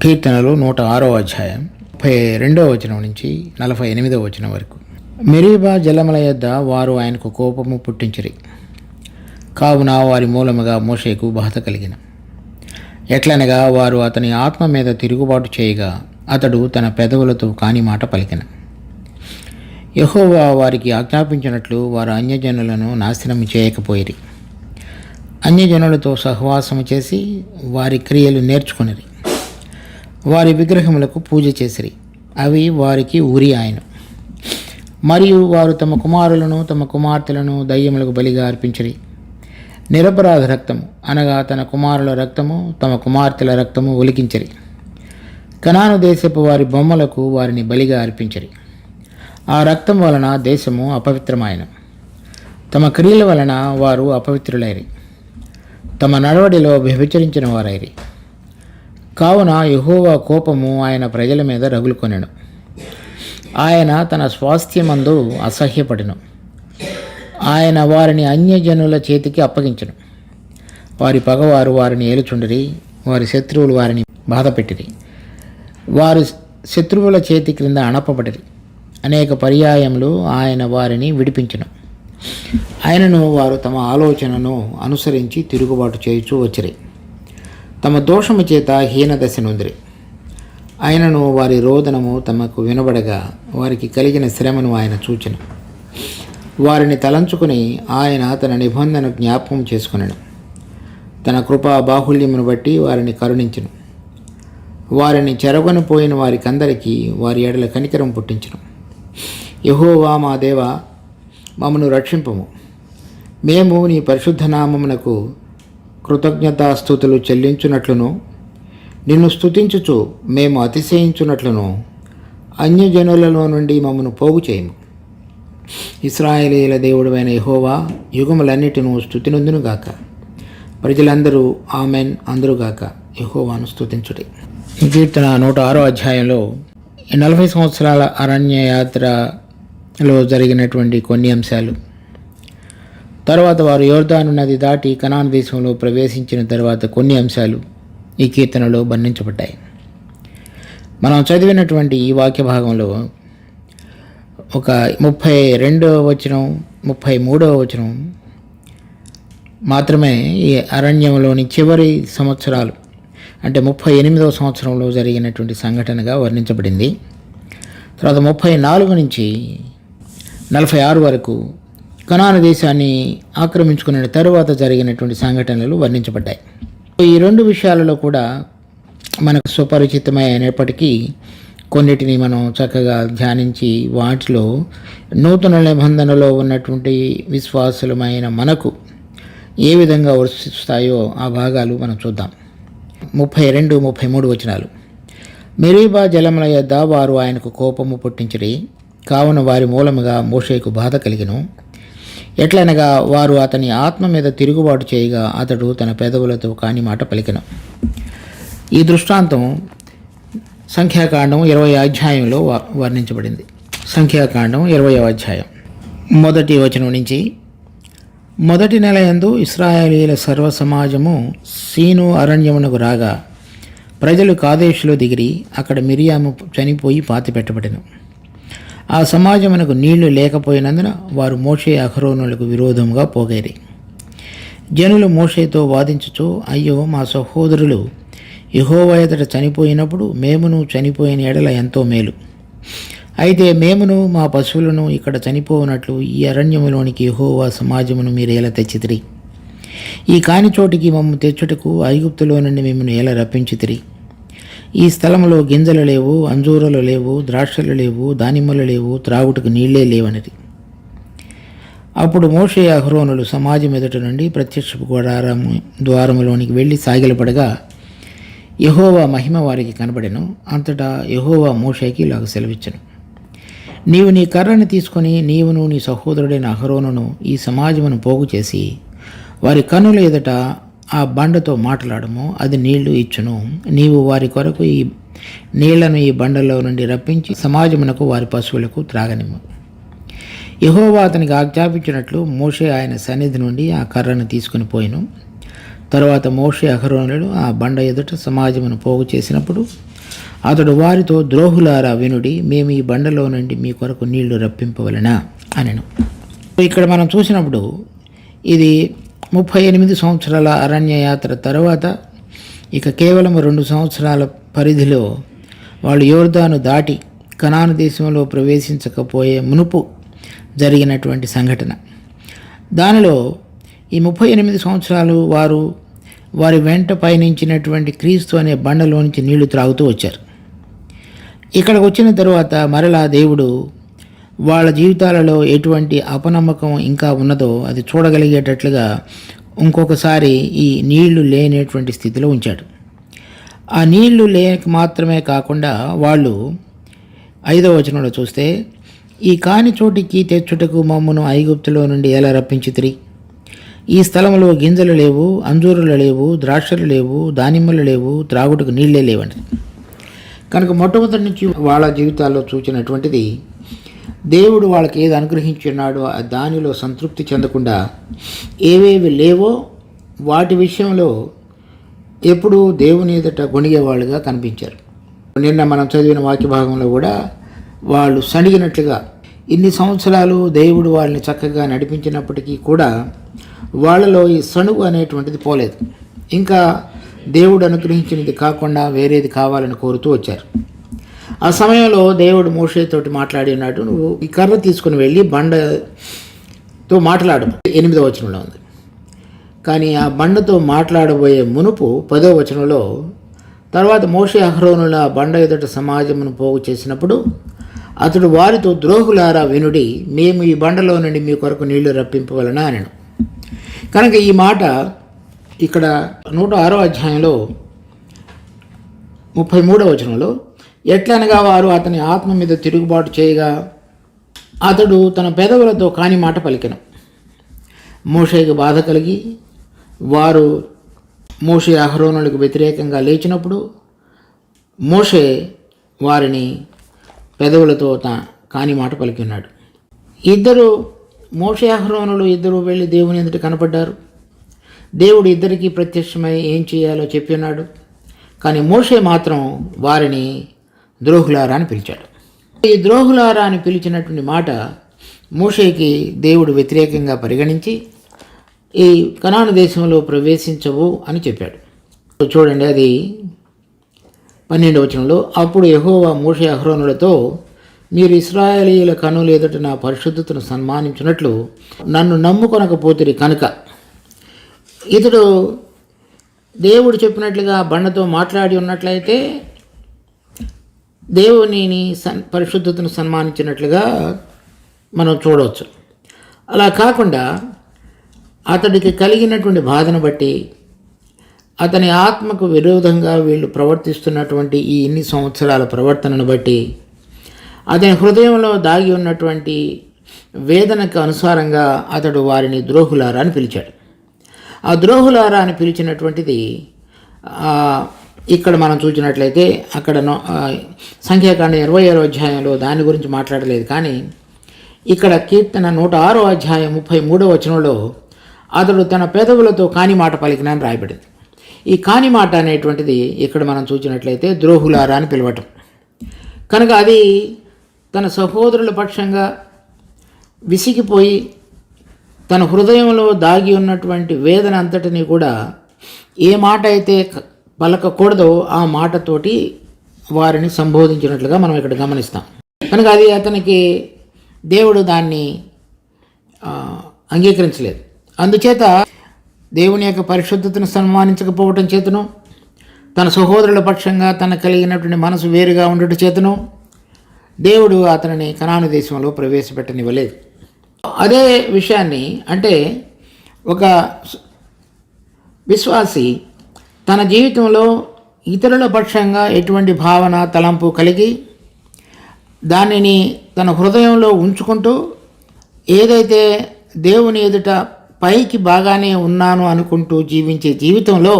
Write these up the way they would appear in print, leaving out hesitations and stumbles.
కీర్తనలు 106వ అధ్యాయం 32వ వచనం నుంచి 48వ వచనం వరకు. మెరీబా జలముల యొద్ద వారు ఆయనకు కోపము పుట్టించిరి, కావున వారి మూలముగా మోషేకు బాధ కలిగిన. ఎట్లనగా వారు అతని ఆత్మ మీద తిరుగుబాటు చేయగా అతడు తన పెదవులతో కాని మాట పలికిన. యెహోవా వారికి ఆజ్ఞాపించినట్లు వారు అన్యజనులను నాశనం చేయకపోయిరి. అన్యజనులతో సహవాసము చేసి వారి క్రియలు నేర్చుకొనిరి. వారి విగ్రహములకు పూజ చేసిరి, అవి వారికి ఉరి ఆయను. మరియు వారు తమ కుమారులను తమ కుమార్తెలను దయ్యములకు బలిగా అర్పించిరి. నిరపరాధ రక్తము అనగా తన కుమారుల రక్తము తమ కుమార్తెల రక్తము ఒలికించిరి. కనాను దేశపు వారి బొమ్మలకు వారిని బలిగా అర్పించిరి. ఆ రక్తం వలన దేశము అపవిత్రమాయన. తమ క్రియల వలన వారు అపవిత్రులైరి, తమ నడవడిలో వ్యభిచరించిన వారైరి. కావున యెహోవా కోపము ఆయన ప్రజల మీద రగులుకొనెను. ఆయన తన స్వాస్థ్యమందు అసహ్యపడెను. ఆయన వారిని అన్యజనుల చేతికి అప్పగించెను. వారి పగవారు వారిని ఏలుచుండిరి, వారి శత్రువులు వారిని బాధపెట్టిరి. వారు శత్రువుల చేతి క్రింద అణపబడిరి. అనేక పర్యాయములు ఆయన వారిని విడిపించెను. ఆయనను వారు తమ ఆలోచనను అనుసరించి తిరుగుబాటు చేయుచూ వచ్చిరి. తమ దోషము చేత హీనదశ నొందిరి. ఆయనను వారి రోదనము తమకు వినబడగా వారికి కలిగిన శ్రమను ఆయన చూచెను. వారిని తలంచుకుని ఆయన తన నిబంధన జ్ఞాపకం చేసుకొనెను. తన కృపా బాహుల్యమును బట్టి వారిని కరుణించెను. వారిని చెరగొని పోయిన వారికందరికీ వారి ఎడల కనికరం పుట్టించెను. యెహోవా మా దేవా, మమ్మను రక్షింపము. మేము నీ పరిశుద్ధ నామమునకు కృతజ్ఞతాస్తుతులు చెల్లించున్నట్లును, నిన్ను స్తుతించుచు మేము అతిశయించున్నట్లును అన్యజనులలో నుండి మమ్మను పోగు చేయము. ఇశ్రాయేలీయుల దేవుడైన యెహోవా యుగములన్నిటిను స్తుతినందునుగాక. ప్రజలందరూ ఆమెన్ అందురుగాక. యెహోవాను స్తుతించుడి. కీర్తన 106వ అధ్యాయంలో 40 సంవత్సరాల అరణ్య యాత్రలో జరిగినటువంటి కొన్ని అంశాలు, తర్వాత వారు యోర్దాను నది దాటి కనాను దేశంలో ప్రవేశించిన తర్వాత కొన్ని అంశాలు ఈ కీర్తనలో వర్ణించబడ్డాయి. మనం చదివినటువంటి ఈ వాక్య భాగంలో ఒక 32వ వచనం 33వ వచనం మాత్రమే ఈ అరణ్యంలోని చివరి సంవత్సరాలు అంటే 38వ సంవత్సరంలో జరిగినటువంటి సంఘటనగా వర్ణించబడింది. తర్వాత 34 నుంచి 46 వరకు కనాను దేశాన్ని ఆక్రమించుకున్న తరువాత జరిగినటువంటి సంఘటనలు వర్ణించబడ్డాయి. ఈ రెండు విషయాలలో కూడా మనకు సుపరిచితమై అయినప్పటికీ కొన్నిటిని మనం చక్కగా ధ్యానించి వాటిలో నూతన నిబంధనలో ఉన్నటువంటి విశ్వాసులమైన మనకు ఏ విధంగా వర్తిస్తాయో ఆ భాగాలు మనం చూద్దాం. 32, 33 వచనాలు. మెరీబా జలముల యొద్ద వారు ఆయనకు కోపము పుట్టించిరి, కావున వారి మూలముగా మోషేకు బాధ కలిగెను. ఎట్లనగా వారు అతని ఆత్మ మీద తిరుగుబాటు చేయగా అతడు తన పెదవులతో కాని మాట పలికెను. ఈ దృష్టాంతం సంఖ్యాకాండం 20వ అధ్యాయంలో వర్ణించబడింది. సంఖ్యాకాండం 20వ అధ్యాయం 1వ వచనం నుంచి, మొదటి నెల యందు ఇశ్రాయేలీయుల సర్వ సమాజము సీను అరణ్యమునకు రాగా ప్రజలు కాదేశులో దిగిరి. అక్కడ మిరియాము చనిపోయి పాతిపెట్టబడెను. ఆ సమాజమునకు నీళ్లు లేకపోయినందున వారు మోషే అహరోనులకు విరోధముగా పోగైరి. జనులు మోషేతో వాదించుచు, అయ్యో, మా సహోదరులు యెహోవా ఎదుట చనిపోయినప్పుడు మేమును చనిపోయిన ఎడల ఎంతో మేలు. అయితే మేమును మా పశువులను ఇక్కడ చనిపోవునట్లు ఈ అరణ్యములోనికి యెహోవా సమాజమును మీరు ఎలా తెచ్చితిరి? ఈ కాని చోటికి మమ్ము తెచ్చుటకు ఐగుప్తులో నుండి మిమ్మల్ని ఎలా రప్పించితిరి? ఈ స్థలంలో గింజలు లేవు, అంజూరలు లేవు, ద్రాక్షలు లేవు, దానిమ్మలు లేవు, త్రాగుటకు నీళ్లే లేవనిది. అప్పుడు మోషే అహరోనులు సమాజం ఎదుట నుండి ప్రత్యక్షపు గుడారము ద్వారములోనికి వెళ్ళి సాగిలపడగా యెహోవా మహిమ వారికి కనబడెను. అంతటా యెహోవా మోషేకి ఇలాగ సెలవిచ్చెను, నీవు నీ కర్రను తీసుకొని నీవును నీ సహోదరుడైన అహరోనును ఈ సమాజమును పోగు చేసి వారి కన్నుల ఎదుట ఆ బండతో మాట్లాడము, అది నీళ్లు ఇచ్చును. నీవు వారి కొరకు ఈ నీళ్లను ఈ బండలో నుండి రప్పించి సమాజమునకు వారి పశువులకు త్రాగనిమ్ము. యెహోవా అతనికి ఆజ్ఞాపించినట్లు మోషే ఆయన సన్నిధి నుండి ఆ కర్రను తీసుకుని పోయిను. తరువాత మోషే అహరోనులు ఆ బండ ఎదుట సమాజమును పోగు చేసినప్పుడు అతడు వారితో, ద్రోహులారా వినుడి, మేము ఈ బండలో నుండి మీ కొరకు నీళ్లు రప్పింపవలెనా అనెను. ఇక్కడ మనం చూసినప్పుడు ఇది 38 సంవత్సరాల అరణ్యయాత్ర తర్వాత ఇక కేవలం 2 సంవత్సరాల పరిధిలో వాళ్ళు యోర్దాను దాటి కనాను దేశంలో ప్రవేశించకపోయే మునుపు జరిగినటువంటి సంఘటన. దానిలో ఈ 38 సంవత్సరాలు వారి వెంట పయనించినటువంటి క్రీస్తు అనే బండలో నుంచి నీళ్లు త్రాగుతూ వచ్చారు. ఇక్కడికి వచ్చిన తరువాత మరలా దేవుడు వాళ్ళ జీవితాలలో ఎటువంటి అపనమ్మకం ఇంకా ఉన్నదో అది చూడగలిగేటట్లుగా ఇంకొకసారి ఈ నీళ్లు లేనటువంటి స్థితిలో ఉంచాడు. ఆ నీళ్లు లేక మాత్రమే కాకుండా వాళ్ళు 5వ వచనంలో చూస్తే, ఈ కాని చోటికి తెచ్చుటకు మమ్మను ఐగుప్తులో నుండి ఎలా రప్పించితిరి? ఈ స్థలంలో గింజలు లేవు, అంజూరులు లేవు, ద్రాక్షలు లేవు, దానిమ్మలు లేవు, త్రాగుటకు నీళ్ళే లేవండి. కనుక మొట్టమొదటి నుంచి వాళ్ళ జీవితాల్లో చూచినటువంటిది, దేవుడు వాళ్ళకి ఏది అనుగ్రహించున్నాడో దానిలో సంతృప్తి చెందకుండా ఏవేవి లేవో వాటి విషయంలో ఎప్పుడూ దేవుని ఎదుట గొణిగేవాళ్ళుగా కనిపించారు. నిన్న మనం చదివిన వాక్య భాగంలో కూడా వాళ్ళు సణిగినట్లుగా, ఇన్ని సంవత్సరాలు దేవుడు వాళ్ళని చక్కగా నడిపించినప్పటికీ కూడా వాళ్ళలో ఈ సణుగు అనేటువంటిది పోలేదు. ఇంకా దేవుడు అనుగ్రహించినది కాకుండా వేరేది కావాలని కోరుతూ వచ్చారు. ఆ సమయంలో దేవుడు మోషేతోటి మాట్లాడి ఉన్నాడు, నువ్వు ఈ కర్ర తీసుకుని వెళ్ళి బండతో మాట్లాడు, 8వ వచనంలో ఉంది. కానీ ఆ బండతో మాట్లాడబోయే మునుపు 10వ వచనంలో, తర్వాత మోషే అహరోనుల బండ ఎదుట సమాజమును పోగు చేసినప్పుడు అతడు వారితో, ద్రోహులారా వినుడి, మేము ఈ బండలో నుండి మీ కొరకు నీళ్లు రప్పింపవలన అనెను. కనుక ఈ మాట ఇక్కడ 106వ అధ్యాయంలో 33వ వచనంలో, ఎట్లనగా వారు అతని ఆత్మ మీద తిరుగుబాటు చేయగా అతడు తన పెదవులతో కాని మాట పలికెను. మోషేకు బాధ కలిగి వారు మోషే అహరోనులకు వ్యతిరేకంగా లేచినప్పుడు మోషే వారిని పెదవులతో కాని మాట పలికి ఉన్నాడు. మోషే అహరోనులు ఇద్దరు వెళ్ళి దేవుని ఎదుట కనపడ్డారు. దేవుడు ఇద్దరికీ ప్రత్యక్షమై ఏం చేయాలో చెప్పి ఉన్నాడు. కానీ మోషే మాత్రం వారిని ద్రోహులారా అని పిలిచాడు. ఈ ద్రోహులారా అని పిలిచినటువంటి మాట మోషేకి దేవుడు వ్యతిరేకంగా పరిగణించి ఈ కనాను దేశంలో ప్రవేశించవు అని చెప్పాడు. చూడండి, అది 12వ వచనంలో, అప్పుడు యెహోవా మోషే అహరోనులతో, మీరు ఇశ్రాయేలీయుల కన్నుల ఎదుట నా పరిశుద్ధతను సన్మానించినట్లు నన్ను నమ్ముకొనకపోతిరి కనుక. ఇతడు దేవుడు చెప్పినట్లుగా బండతో మాట్లాడి ఉన్నట్లయితే దేవుని పరిశుద్ధతను సన్మానించినట్లుగా మనం చూడవచ్చు. అలా కాకుండా అతడికి కలిగినటువంటి బాధను బట్టి, అతని ఆత్మకు విరోధంగా వీళ్ళు ప్రవర్తిస్తున్నటువంటి ఈ ఇన్ని సంవత్సరాల ప్రవర్తనను బట్టి, అతని హృదయంలో దాగి ఉన్నటువంటి వేదనకు అనుసారంగా అతడు వారిని ద్రోహులారా అని పిలిచాడు. ఆ ద్రోహులారా అని పిలిచినటువంటిది ఇక్కడ మనం చూసినట్లయితే అక్కడ సంఖ్యాకాండం 27వ అధ్యాయంలో దాని గురించి మాట్లాడలేదు. కానీ ఇక్కడ కీర్తన 106వ అధ్యాయం 33వ వచనంలో అతడు తన పెదవులతో కాని మాట పలికిన అని రాయబడింది. ఈ కాని మాట అనేటువంటిది ఇక్కడ మనం చూసినట్లయితే ద్రోహులారా అని పిలవటం. కనుక అది తన సహోదరుల పక్షంగా విసిగిపోయి తన హృదయంలో దాగి ఉన్నటువంటి వేదన అంతటిని కూడా ఏ మాట అయితే పలకకూడదో ఆ మాటతోటి వారిని సంబోధించినట్లుగా మనం ఇక్కడ గమనిస్తాం. కనుక అది అతనికి దేవుడు దాన్ని అంగీకరించలేదు. అందుచేత దేవుని యొక్క పరిశుద్ధతను సన్మానించకపోవటం చేతను, తన సహోదరుల పక్షంగా తనకు కలిగినటువంటి మనసు వేరుగా ఉండటం చేతను దేవుడు అతనిని కనాను దేశంలో ప్రవేశపెట్టనివ్వలేదు. అదే విషయాన్ని, అంటే ఒక విశ్వాసి తన జీవితంలో ఇతరుల పక్షంగా ఎటువంటి భావన తలంపు కలిగి దానిని తన హృదయంలో ఉంచుకుంటూ ఏదైతే దేవుని ఎదుట పైకి బాగానే ఉన్నాను అనుకుంటూ జీవించే జీవితంలో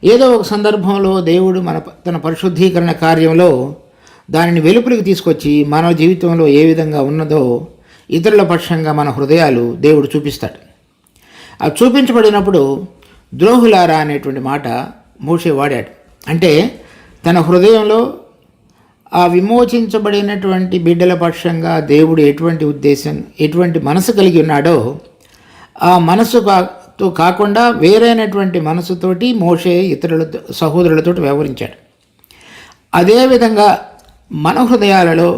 ఏదో ఒక సందర్భంలో దేవుడు తన పరిశుద్ధీకరణ కార్యంలో దానిని వెలుపలికి తీసుకొచ్చి మన జీవితంలో ఏ విధంగా ఉన్నదో ఇతరుల పక్షంగా మన హృదయాలు దేవుడు చూపిస్తాడు. ఆ చూపించబడినప్పుడు ద్రోహులారా అనేటువంటి మాట మోషే వాడాడు. అంటే తన హృదయంలో ఆ విమోచించబడినటువంటి బిడ్డల పక్షంగా దేవుడు ఎటువంటి ఉద్దేశం, ఎటువంటి మనసు కలిగి ఉన్నాడో ఆ మనసుతో కాకుండా వేరైనటువంటి మనసుతోటి మోషే ఇతరులతో, సహోదరులతో వ్యవహరించాడు. అదేవిధంగా మన హృదయాలలో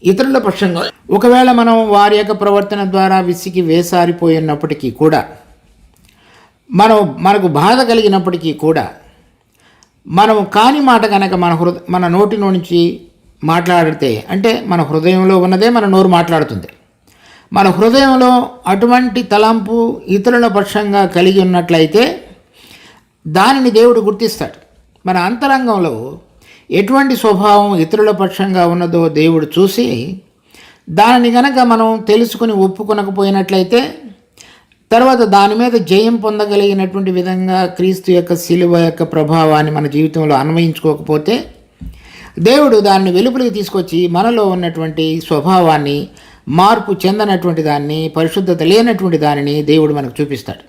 ఇతరుల పక్షంగా ఒకవేళ మనం వారి యొక్క ప్రవర్తన ద్వారా విసిగి వేసారిపోయినప్పటికీ కూడా, మనకు బాధ కలిగినప్పటికీ కూడా, మనం కాని మాట కనుక మన నోటి నుంచి మాట్లాడితే, అంటే మన హృదయంలో ఉన్నదే మన నోరు మాట్లాడుతుంది. మన హృదయంలో అటువంటి తలంపు ఇతరుల పక్షంగా కలిగి ఉన్నట్లయితే దానిని దేవుడు గుర్తిస్తాడు. మన అంతరంగంలో ఎటువంటి స్వభావం ఇతరుల పక్షంగా ఉన్నదో దేవుడు చూసి దానిని కనుక మనం తెలుసుకుని ఒప్పుకొనకపోయినట్లయితే, తర్వాత దాని మీద జయం పొందగలిగినటువంటి విధంగా క్రీస్తు యొక్క శిలువ యొక్క ప్రభావాన్ని మన జీవితంలో అన్వయించుకోకపోతే దేవుడు దాన్ని వెలుపలికి తీసుకొచ్చి మనలో ఉన్నటువంటి స్వభావాన్ని, మార్పు చెందనటువంటి దాన్ని, పరిశుద్ధత లేనటువంటి దానిని దేవుడు మనకు చూపిస్తాడు.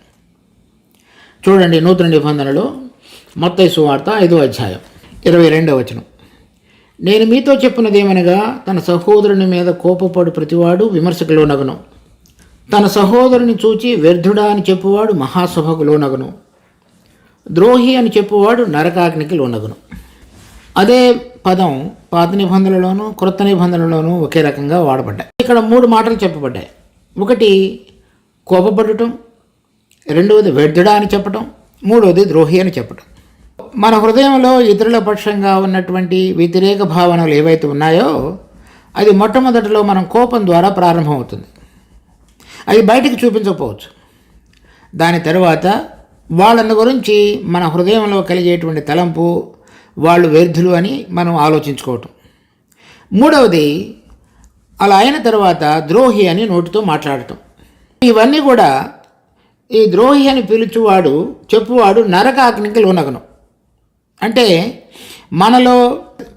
చూడండి, నూతన నిబంధనలో మత్తయి సువార్త 5వ అధ్యాయం 22వ వచనం. నేను మీతో చెప్పున్నదేమనగా, తన సహోదరుని మీద కోపపడు ప్రతివాడు విమర్శకు లోనగును, తన సహోదరుని చూచి వ్యర్థుడా అని చెప్పువాడు మహాసభకు లోనగును, ద్రోహి అని చెప్పువాడు నరకాగ్నికి లోనగును. అదే పదం పాత నిబంధనలోనూ క్రొత్త నిబంధనలోనూ ఒకే రకంగా వాడబడ్డాయి. ఇక్కడ 3 మాటలు చెప్పబడ్డాయి. ఒకటి కోపపడటం, రెండవది వ్యర్థుడా అని చెప్పటం, మూడవది ద్రోహి అని చెప్పటం. మన హృదయంలో ఇతరుల పక్షంగా ఉన్నటువంటి వ్యతిరేక భావనలు ఏవైతే ఉన్నాయో అది మొట్టమొదటిలో మనం కోపం ద్వారా ప్రారంభమవుతుంది. అది బయటికి చూపించకపోవచ్చు. దాని తర్వాత వాళ్ళని గురించి మన హృదయంలో కలిగేటువంటి తలంపు, వాళ్ళు వ్యర్థులు అని మనం ఆలోచించుకోవటం. మూడవది, అలా అయిన తర్వాత ద్రోహి అని నోటితో మాట్లాడటం. ఇవన్నీ కూడా ఈ ద్రోహి అని పిలుచువాడు, చెప్పువాడు నరకాగ్నికి లోనగను. అంటే మనలో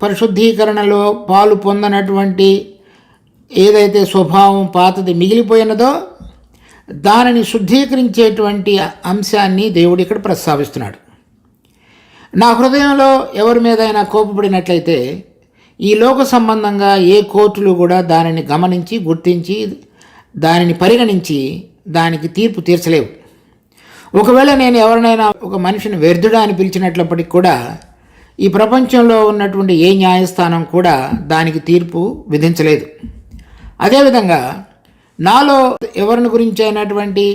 పరిశుద్ధీకరణలో పాలు పొందనటువంటి ఏదైతే స్వభావం పాతది మిగిలిపోయినదో దానిని శుద్ధీకరించేటువంటి అంశాన్ని దేవుడు ఇక్కడ ప్రస్తావిస్తున్నాడు. నా హృదయంలో ఎవరి మీదైనా కోపపడినట్లయితే ఈ లోక సంబంధంగా ఏ కోర్టులు కూడా దానిని గమనించి, గుర్తించి, దానిని పరిగణించి దానికి తీర్పు తీర్చలేవు. ఒకవేళ నేను ఎవరినైనా ఒక మనిషిని వ్యర్థుడా అని పిలిచినట్లప్పటికి కూడా ఈ ప్రపంచంలో ఉన్నటువంటి ఏ న్యాయస్థానం కూడా దానికి తీర్పు విధించలేదు. అదేవిధంగా నాలో ఎవరిని గురించి అయినటువంటి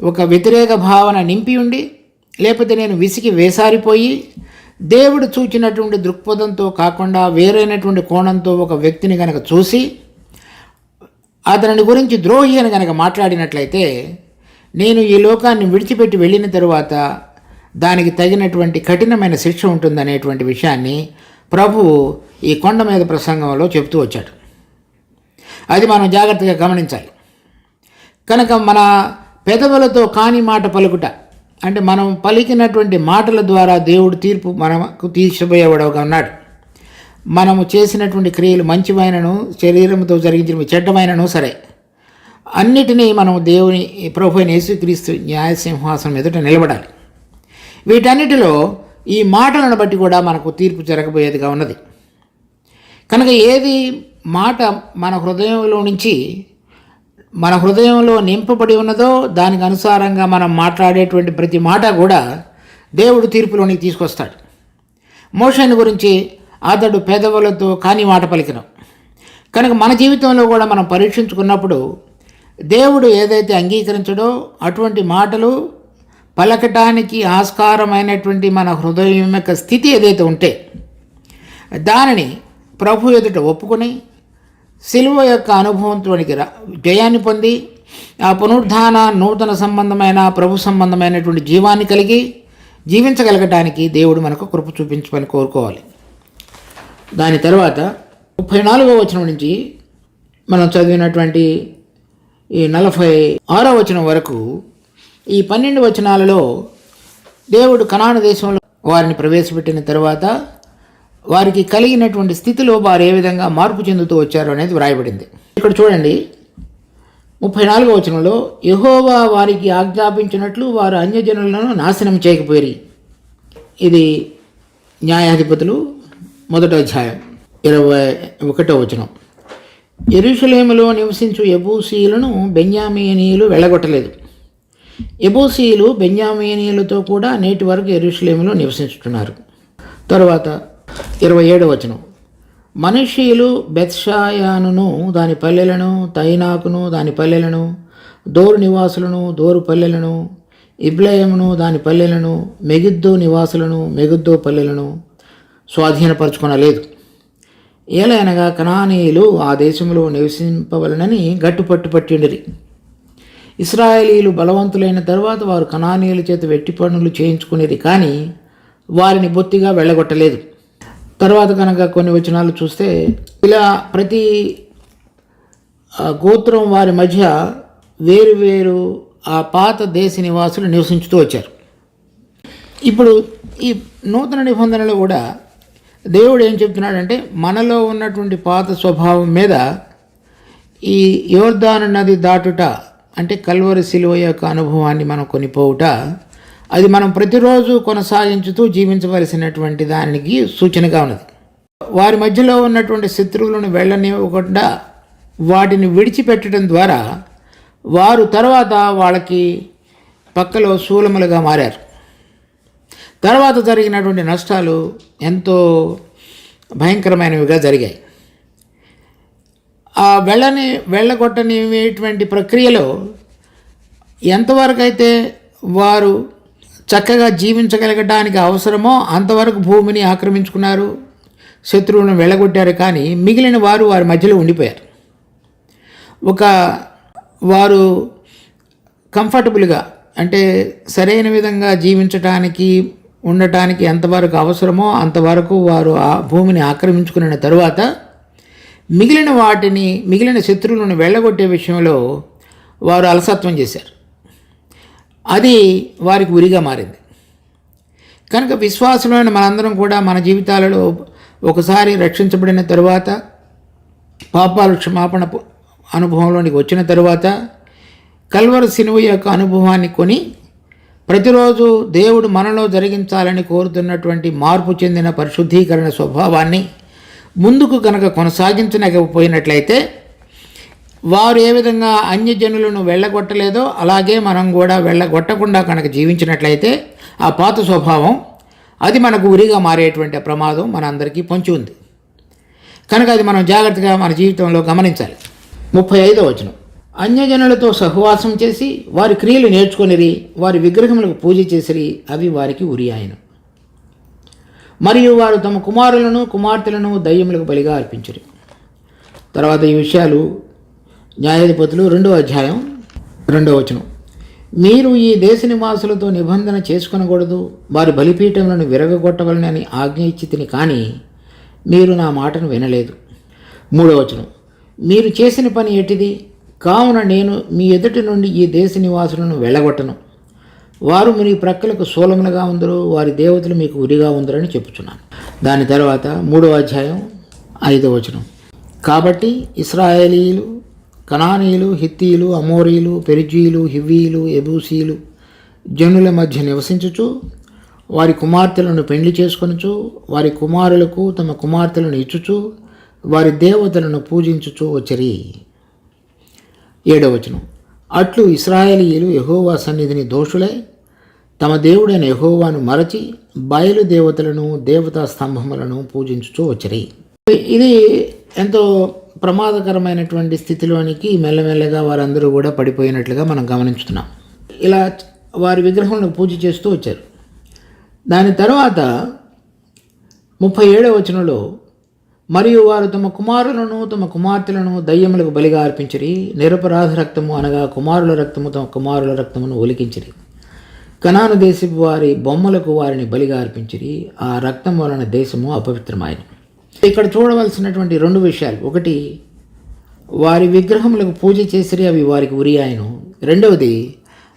ఒక వ్యతిరేక భావన నింపి ఉండి, లేకపోతే నేను విసిగి వేసారిపోయి దేవుడు చూచినటువంటి దృక్పథంతో కాకుండా వేరైనటువంటి కోణంతో ఒక వ్యక్తిని కనుక చూసి అతని గురించి ద్రోహి అని కనుక మాట్లాడినట్లయితే నేను ఈ లోకాన్ని విడిచిపెట్టి వెళ్ళిన తరువాత దానికి తగినటువంటి కఠినమైన శిక్ష ఉంటుందనేటువంటి విషయాన్ని ప్రభువు ఈ కొండ మీద ప్రసంగంలో చెబుతూ వచ్చాడు. అది మనం జాగ్రత్తగా గమనించాలి. కనుక మన పెదవులతో కాని మాట పలుకుట, అంటే మనం పలికినటువంటి మాటల ద్వారా దేవుడు తీర్పు మనకు తీర్చిపోయేవాడుగా ఉన్నాడు. మనము చేసినటువంటి క్రియలు మంచివైనను, శరీరంతో జరిగించిన చెడ్డమైనను సరే, అన్నిటినీ మనం దేవుని ప్రభు అయిన యేసుక్రీస్తు న్యాయసింహాసనం ఎదుట నిలబడాలి. వీటన్నిటిలో ఈ మాటలను బట్టి కూడా మనకు తీర్పు జరగబోయేదిగా ఉన్నది. కనుక ఏది మాట మన హృదయంలో నింపబడి ఉన్నదో దానికి అనుసారంగా మనం మాట్లాడేటువంటి ప్రతి మాట కూడా దేవుడు తీర్పులోనికి తీసుకొస్తాడు. మోషేని గురించి అతడు పెదవులతో కాని మాట పలికిన. కనుక మన జీవితంలో కూడా మనం పరీక్షించుకున్నప్పుడు దేవుడు ఏదైతే అంగీకరించడో అటువంటి మాటలు పలకటానికి ఆస్కారమైనటువంటి మన హృదయం యొక్క స్థితి ఏదైతే ఉంటే దానిని ప్రభు ఎదుట ఒప్పుకొని శిలువ యొక్క అనుభవంతోనికి జయాన్ని పొంది ఆ పునరుద్ధాన నూతన సంబంధమైన ప్రభు సంబంధమైనటువంటి జీవాన్ని కలిగి జీవించగలగటానికి దేవుడు మనకు కృప చూపించమని కోరుకోవాలి. దాని తర్వాత 34వ వచనం నుంచి మనం చదివినటువంటి ఈ 46వ వచనం వరకు ఈ 12 వచనాలలో దేవుడు కనాను దేశంలో వారిని ప్రవేశపెట్టిన తర్వాత వారికి కలిగినటువంటి స్థితిలో వారు ఏ విధంగా మార్పు చెందుతూ వచ్చారు అనేది వ్రాయబడింది. ఇక్కడ చూడండి, 34వ వచనంలో యెహోవా వారికి ఆజ్ఞాపించినట్లు వారు అన్యజనులను నాశనం చేయకపోయి. ఇది న్యాయాధిపతులు మొదటి అధ్యాయం 21వ వచనం. యెరూషలేములో నివసించు యెబూసీయులను బెన్యామీనీయులు వెళ్ళగొట్టలేదు. యెబూసీయులు బెన్యామీనీయులతో కూడా నేటి వరకు యెరూషలేములో నివసించుతున్నారు. తరువాత 27వ వచనం. మనష్షీయులు బెత్షాయానును దాని పల్లెలను, తైనాకును దాని పల్లెలను, దోరు నివాసులను దోరు పల్లెలను, ఇబ్లయమును దాని పల్లెలను, మెగిద్దో నివాసులను మెగిద్దో పల్లెలను స్వాధీనపరచుకొనలేదు. ఏలయనగా కనానీయులు ఆ దేశంలో నివసింపవలనని గట్టుపట్టుపట్టిండిరి. ఇశ్రాయేలీయులు బలవంతులైన తర్వాత వారు కనానీయుల చేత వెట్టి పనులు చేయించుకునేది, కానీ వారిని బొత్తిగా వెళ్ళగొట్టలేదు. తర్వాత కనుక కొన్ని వచనాలు చూస్తే ఇలా ప్రతి గోత్రం వారి మధ్య వేరు వేరు ఆ పాత దేశ నివాసులు నివసించుతూ వచ్చారు. ఇప్పుడు ఈ నూతన నిబంధనలో కూడా దేవుడు ఏం చెప్తున్నాడంటే, మనలో ఉన్నటువంటి పాత స్వభావం మీద ఈ యోర్దాను నది దాటుట అంటే కల్వరి శిలువ యొక్క అనుభవాన్ని మనం కొనిపోవుట, అది మనం ప్రతిరోజు కొనసాగించుతూ జీవించవలసినటువంటి దానికి సూచనగా ఉన్నది. వారి మధ్యలో ఉన్నటువంటి శత్రువులను వెళ్ళనివ్వకుండా వాటిని విడిచిపెట్టడం ద్వారా వారు తర్వాత వాళ్ళకి పక్కలో శూలములుగా మారారు. తర్వాత జరిగినటువంటి నష్టాలు ఎంతో భయంకరమైనవిగా జరిగాయి. ఆ వెళ్ళగొట్టనిటువంటి ప్రక్రియలో ఎంతవరకు అయితే వారు చక్కగా జీవించగలగడానికి అవసరమో అంతవరకు భూమిని ఆక్రమించుకున్నారు, శత్రువులను వెళ్ళగొట్టారు. కానీ మిగిలిన వారు వారి మధ్యలో ఉండిపోయారు. వారు కంఫర్టబుల్గా అంటే సరైన విధంగా జీవించటానికి ఉండటానికి ఎంతవరకు అవసరమో అంతవరకు వారు ఆ భూమిని ఆక్రమించుకున్న తరువాత మిగిలిన శత్రువులను వెళ్ళగొట్టే విషయంలో వారు అలసత్వం చేశారు. అది వారికి ఉరిగా మారింది. కనుక విశ్వాసమైన మనందరం కూడా మన జీవితాలలో ఒకసారి రక్షించబడిన తరువాత, పాపాలు క్షమాపణ అనుభవంలోనికి వచ్చిన తరువాత, కల్వరి శిలువ యొక్క అనుభవాన్ని కొని ప్రతిరోజు దేవుడు మనలో జరిగించాలని కోరుతున్నటువంటి మార్పు చెందిన పరిశుద్ధీకరణ స్వభావాన్ని ముందుకు కనుక కొనసాగించలేకపోయినట్లయితే, వారు ఏ విధంగా అన్యజనులను వెళ్ళగొట్టలేదో అలాగే మనం కూడా వెళ్ళగొట్టకుండా కనుక జీవించినట్లయితే ఆ పాత స్వభావం అది మనకు ఉరిగా మారేటువంటి ప్రమాదం మన అందరికీ పొంచి ఉంది. కనుక అది మనం జాగ్రత్తగా మన జీవితంలో గమనించాలి. 35వ వచనం. అన్యజనులతో సహవాసం చేసి వారి క్రియలు నేర్చుకొనిరి, వారి విగ్రహములకు పూజ చేసిరి, అవి వారికి ఉరి ఆయను. మరియు వారు తమ కుమారులను కుమార్తెలను దయ్యములకు బలిగా అర్పించరు. తర్వాత ఈ విషయాలు న్యాయాధిపతులు 2వ అధ్యాయం 2వ వచనం. మీరు ఈ దేశ నివాసులతో నిబంధన చేసుకొనకూడదు, వారి బలిపీఠములను విరగొట్టవలనని ఆజ్ఞ ఇచ్చితిని, కానీ మీరు నా మాటను వినలేదు. 3వ వచనం. మీరు చేసిన పని ఎట్టిది? కావున నేను మీ ఎదుటి నుండి ఈ దేశ నివాసులను వెళ్ళగొట్టను, వారు మీ ప్రక్కలకు శూలములుగా ఉందరు, వారి దేవతలు మీకు ఉరిగా ఉందరని చెప్పుచున్నాను. దాని తర్వాత 3వ అధ్యాయం 5వ వచనం. కాబట్టి ఇశ్రాయేలీయులు, కనానీయులు, హిత్తీయులు, అమోరీయులు, పెరిజీయులు, హివ్వీయులు, యెబూసీయులు జనుల మధ్య నివసించుచు వారి కుమార్తెలను పెండ్లి చేసుకొనుచు వారి కుమారులకు తమ కుమార్తెలను ఇచ్చుచు వారి దేవతలను పూజించుచు వచ్చిరి. 7వ వచనం. అట్లు ఇశ్రాయేలీయులు యెహోవా సన్నిధిని దోషులై తమ దేవుడైన యెహోవాను మరచి బయలు దేవతలను దేవతా స్తంభములను పూజించుచూ వచ్చిరి. ఇది ఎంతో ప్రమాదకరమైనటువంటి స్థితిలోనికి మెల్లమెల్లగా వారందరూ కూడా పడిపోయినట్లుగా మనం గమనించుతున్నాం. ఇలా వారి విగ్రహాలను పూజ చేస్తూ వచ్చారు. దాని తర్వాత 37వ వచనంలో, మరియు వారు తమ కుమారులను తమ కుమార్తెలను దయ్యములకు బలిగా అర్పించిరి, నిరపరాధ రక్తము అనగా కుమారుల రక్తము తమ కుమారుల రక్తమును ఒలికించిరి, కనాను దేశపు వారి బొమ్మలకు వారిని బలిగా అర్పించిరి, ఆ రక్తం వలన దేశము అపవిత్రమాయను. ఇక్కడ చూడవలసినటువంటి 2 విషయాలు. ఒకటి, వారి విగ్రహములకు పూజ చేసిరి, అవి వారికి ఉరి ఆయను. రెండవది,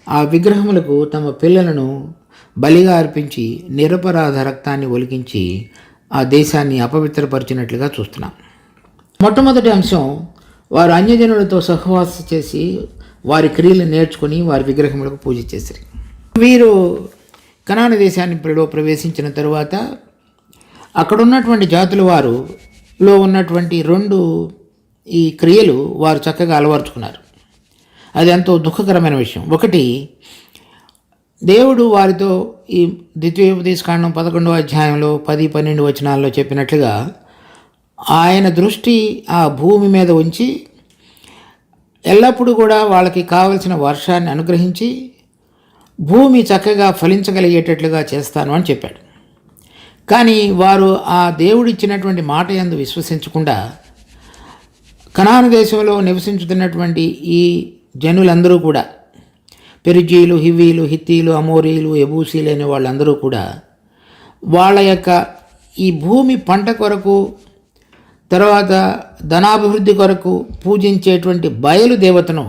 ఆ విగ్రహములకు తమ పిల్లలను బలిగా అర్పించి నిరపరాధ రక్తాన్ని ఒలికించి ఆ దేశాన్ని అపవిత్రపరిచినట్లుగా చూస్తున్నాం. మొట్టమొదటి అంశం, వారు అన్యజనులతో సహవాసం చేసి వారి క్రియలు నేర్చుకుని వారి విగ్రహములకు పూజ చేసిరి. వీరు కనాను దేశాన్ని ప్రవేశించిన తరువాత అక్కడ ఉన్నటువంటి జాతుల వారులో ఉన్నటువంటి 2 ఈ క్రియలు వారు చక్కగా అలవరుచుకున్నారు. అది ఎంతో దుఃఖకరమైన విషయం. ఒకటి, దేవుడు వారితో ఈ ద్వితీయోపదేశకాండం 11వ అధ్యాయంలో 10-12 వచనాల్లో చెప్పినట్లుగా ఆయన దృష్టి ఆ భూమి మీద ఉంచి ఎల్లప్పుడూ కూడా వాళ్ళకి కావలసిన వర్షాన్ని అనుగ్రహించి భూమి చక్కగా ఫలించగలిగేటట్లుగా చేస్తాను అని చెప్పాడు. కానీ వారు ఆ దేవుడిచ్చినటువంటి మాట యందు విశ్వసించకుండా కనాను దేశంలో నివసించుతున్నటువంటి ఈ జనులందరూ కూడా, పెరిజీలు, హివ్వీలు, హిత్తీలు, అమోరీలు, యబూసీలు అనే వాళ్ళందరూ కూడా వాళ్ళ యొక్క ఈ భూమి పంట కొరకు, తర్వాత ధనాభివృద్ధి కొరకు పూజించేటువంటి బయలు దేవతను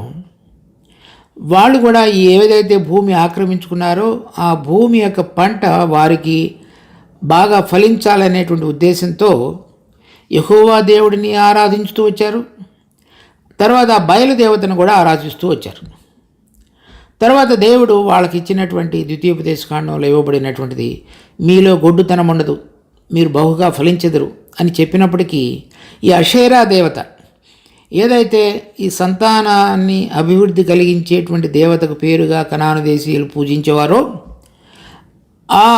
వాళ్ళు కూడా ఏదైతే భూమి ఆక్రమించుకున్నారో ఆ భూమి యొక్క పంట వారికి బాగా ఫలించాలనేటువంటి ఉద్దేశంతో యెహోవా దేవుడిని ఆరాధించుతూ వచ్చారు. తర్వాత ఆ బయలుదేవతను కూడా ఆరాధిస్తూ వచ్చారు. తర్వాత దేవుడు వాళ్ళకి ఇచ్చినటువంటి ద్వితీయోపదేశకాండంలో ఇవ్వబడినటువంటిది, మీలో గొడ్డుతనం ఉండదు, మీరు బహుగా ఫలించెదరు అని చెప్పినప్పటికీ ఈ అషేరా దేవత ఏదైతే ఈ సంతానాన్ని అభివృద్ధి కలిగించేటువంటి దేవతకు పేరుగా కనాను దేశీయులు పూజించేవారో ఆ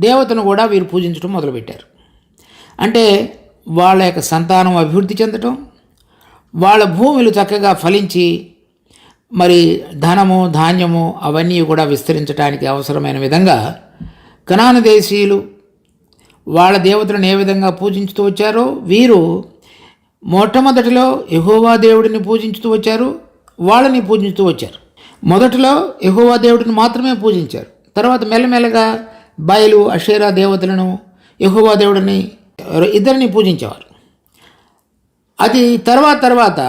దేవతను కూడా వీరు పూజించడం మొదలుపెట్టారు. అంటే వాళ్ళ యొక్క సంతానం అభివృద్ధి చెందటం, వాళ్ళ భూములు చక్కగా ఫలించి మరి ధనము, ధాన్యము అవన్నీ కూడా విస్తరించడానికి అవసరమైన విధంగా కనాను దేశీయులు వాళ్ళ దేవతలను ఏ విధంగా పూజించుతూ వచ్చారో వీరు మొట్టమొదటిలో యెహోవా దేవుడిని పూజించుతూ వచ్చారు, వాళ్ళని పూజించుతూ వచ్చారు. మొదటిలో యెహోవా దేవుడిని మాత్రమే పూజించారు. తర్వాత మెల్లమెల్లగా బయలు, అషేరా దేవతలను, యెహోవా దేవుడిని ఇద్దరిని పూజించేవారు. అది తర్వాత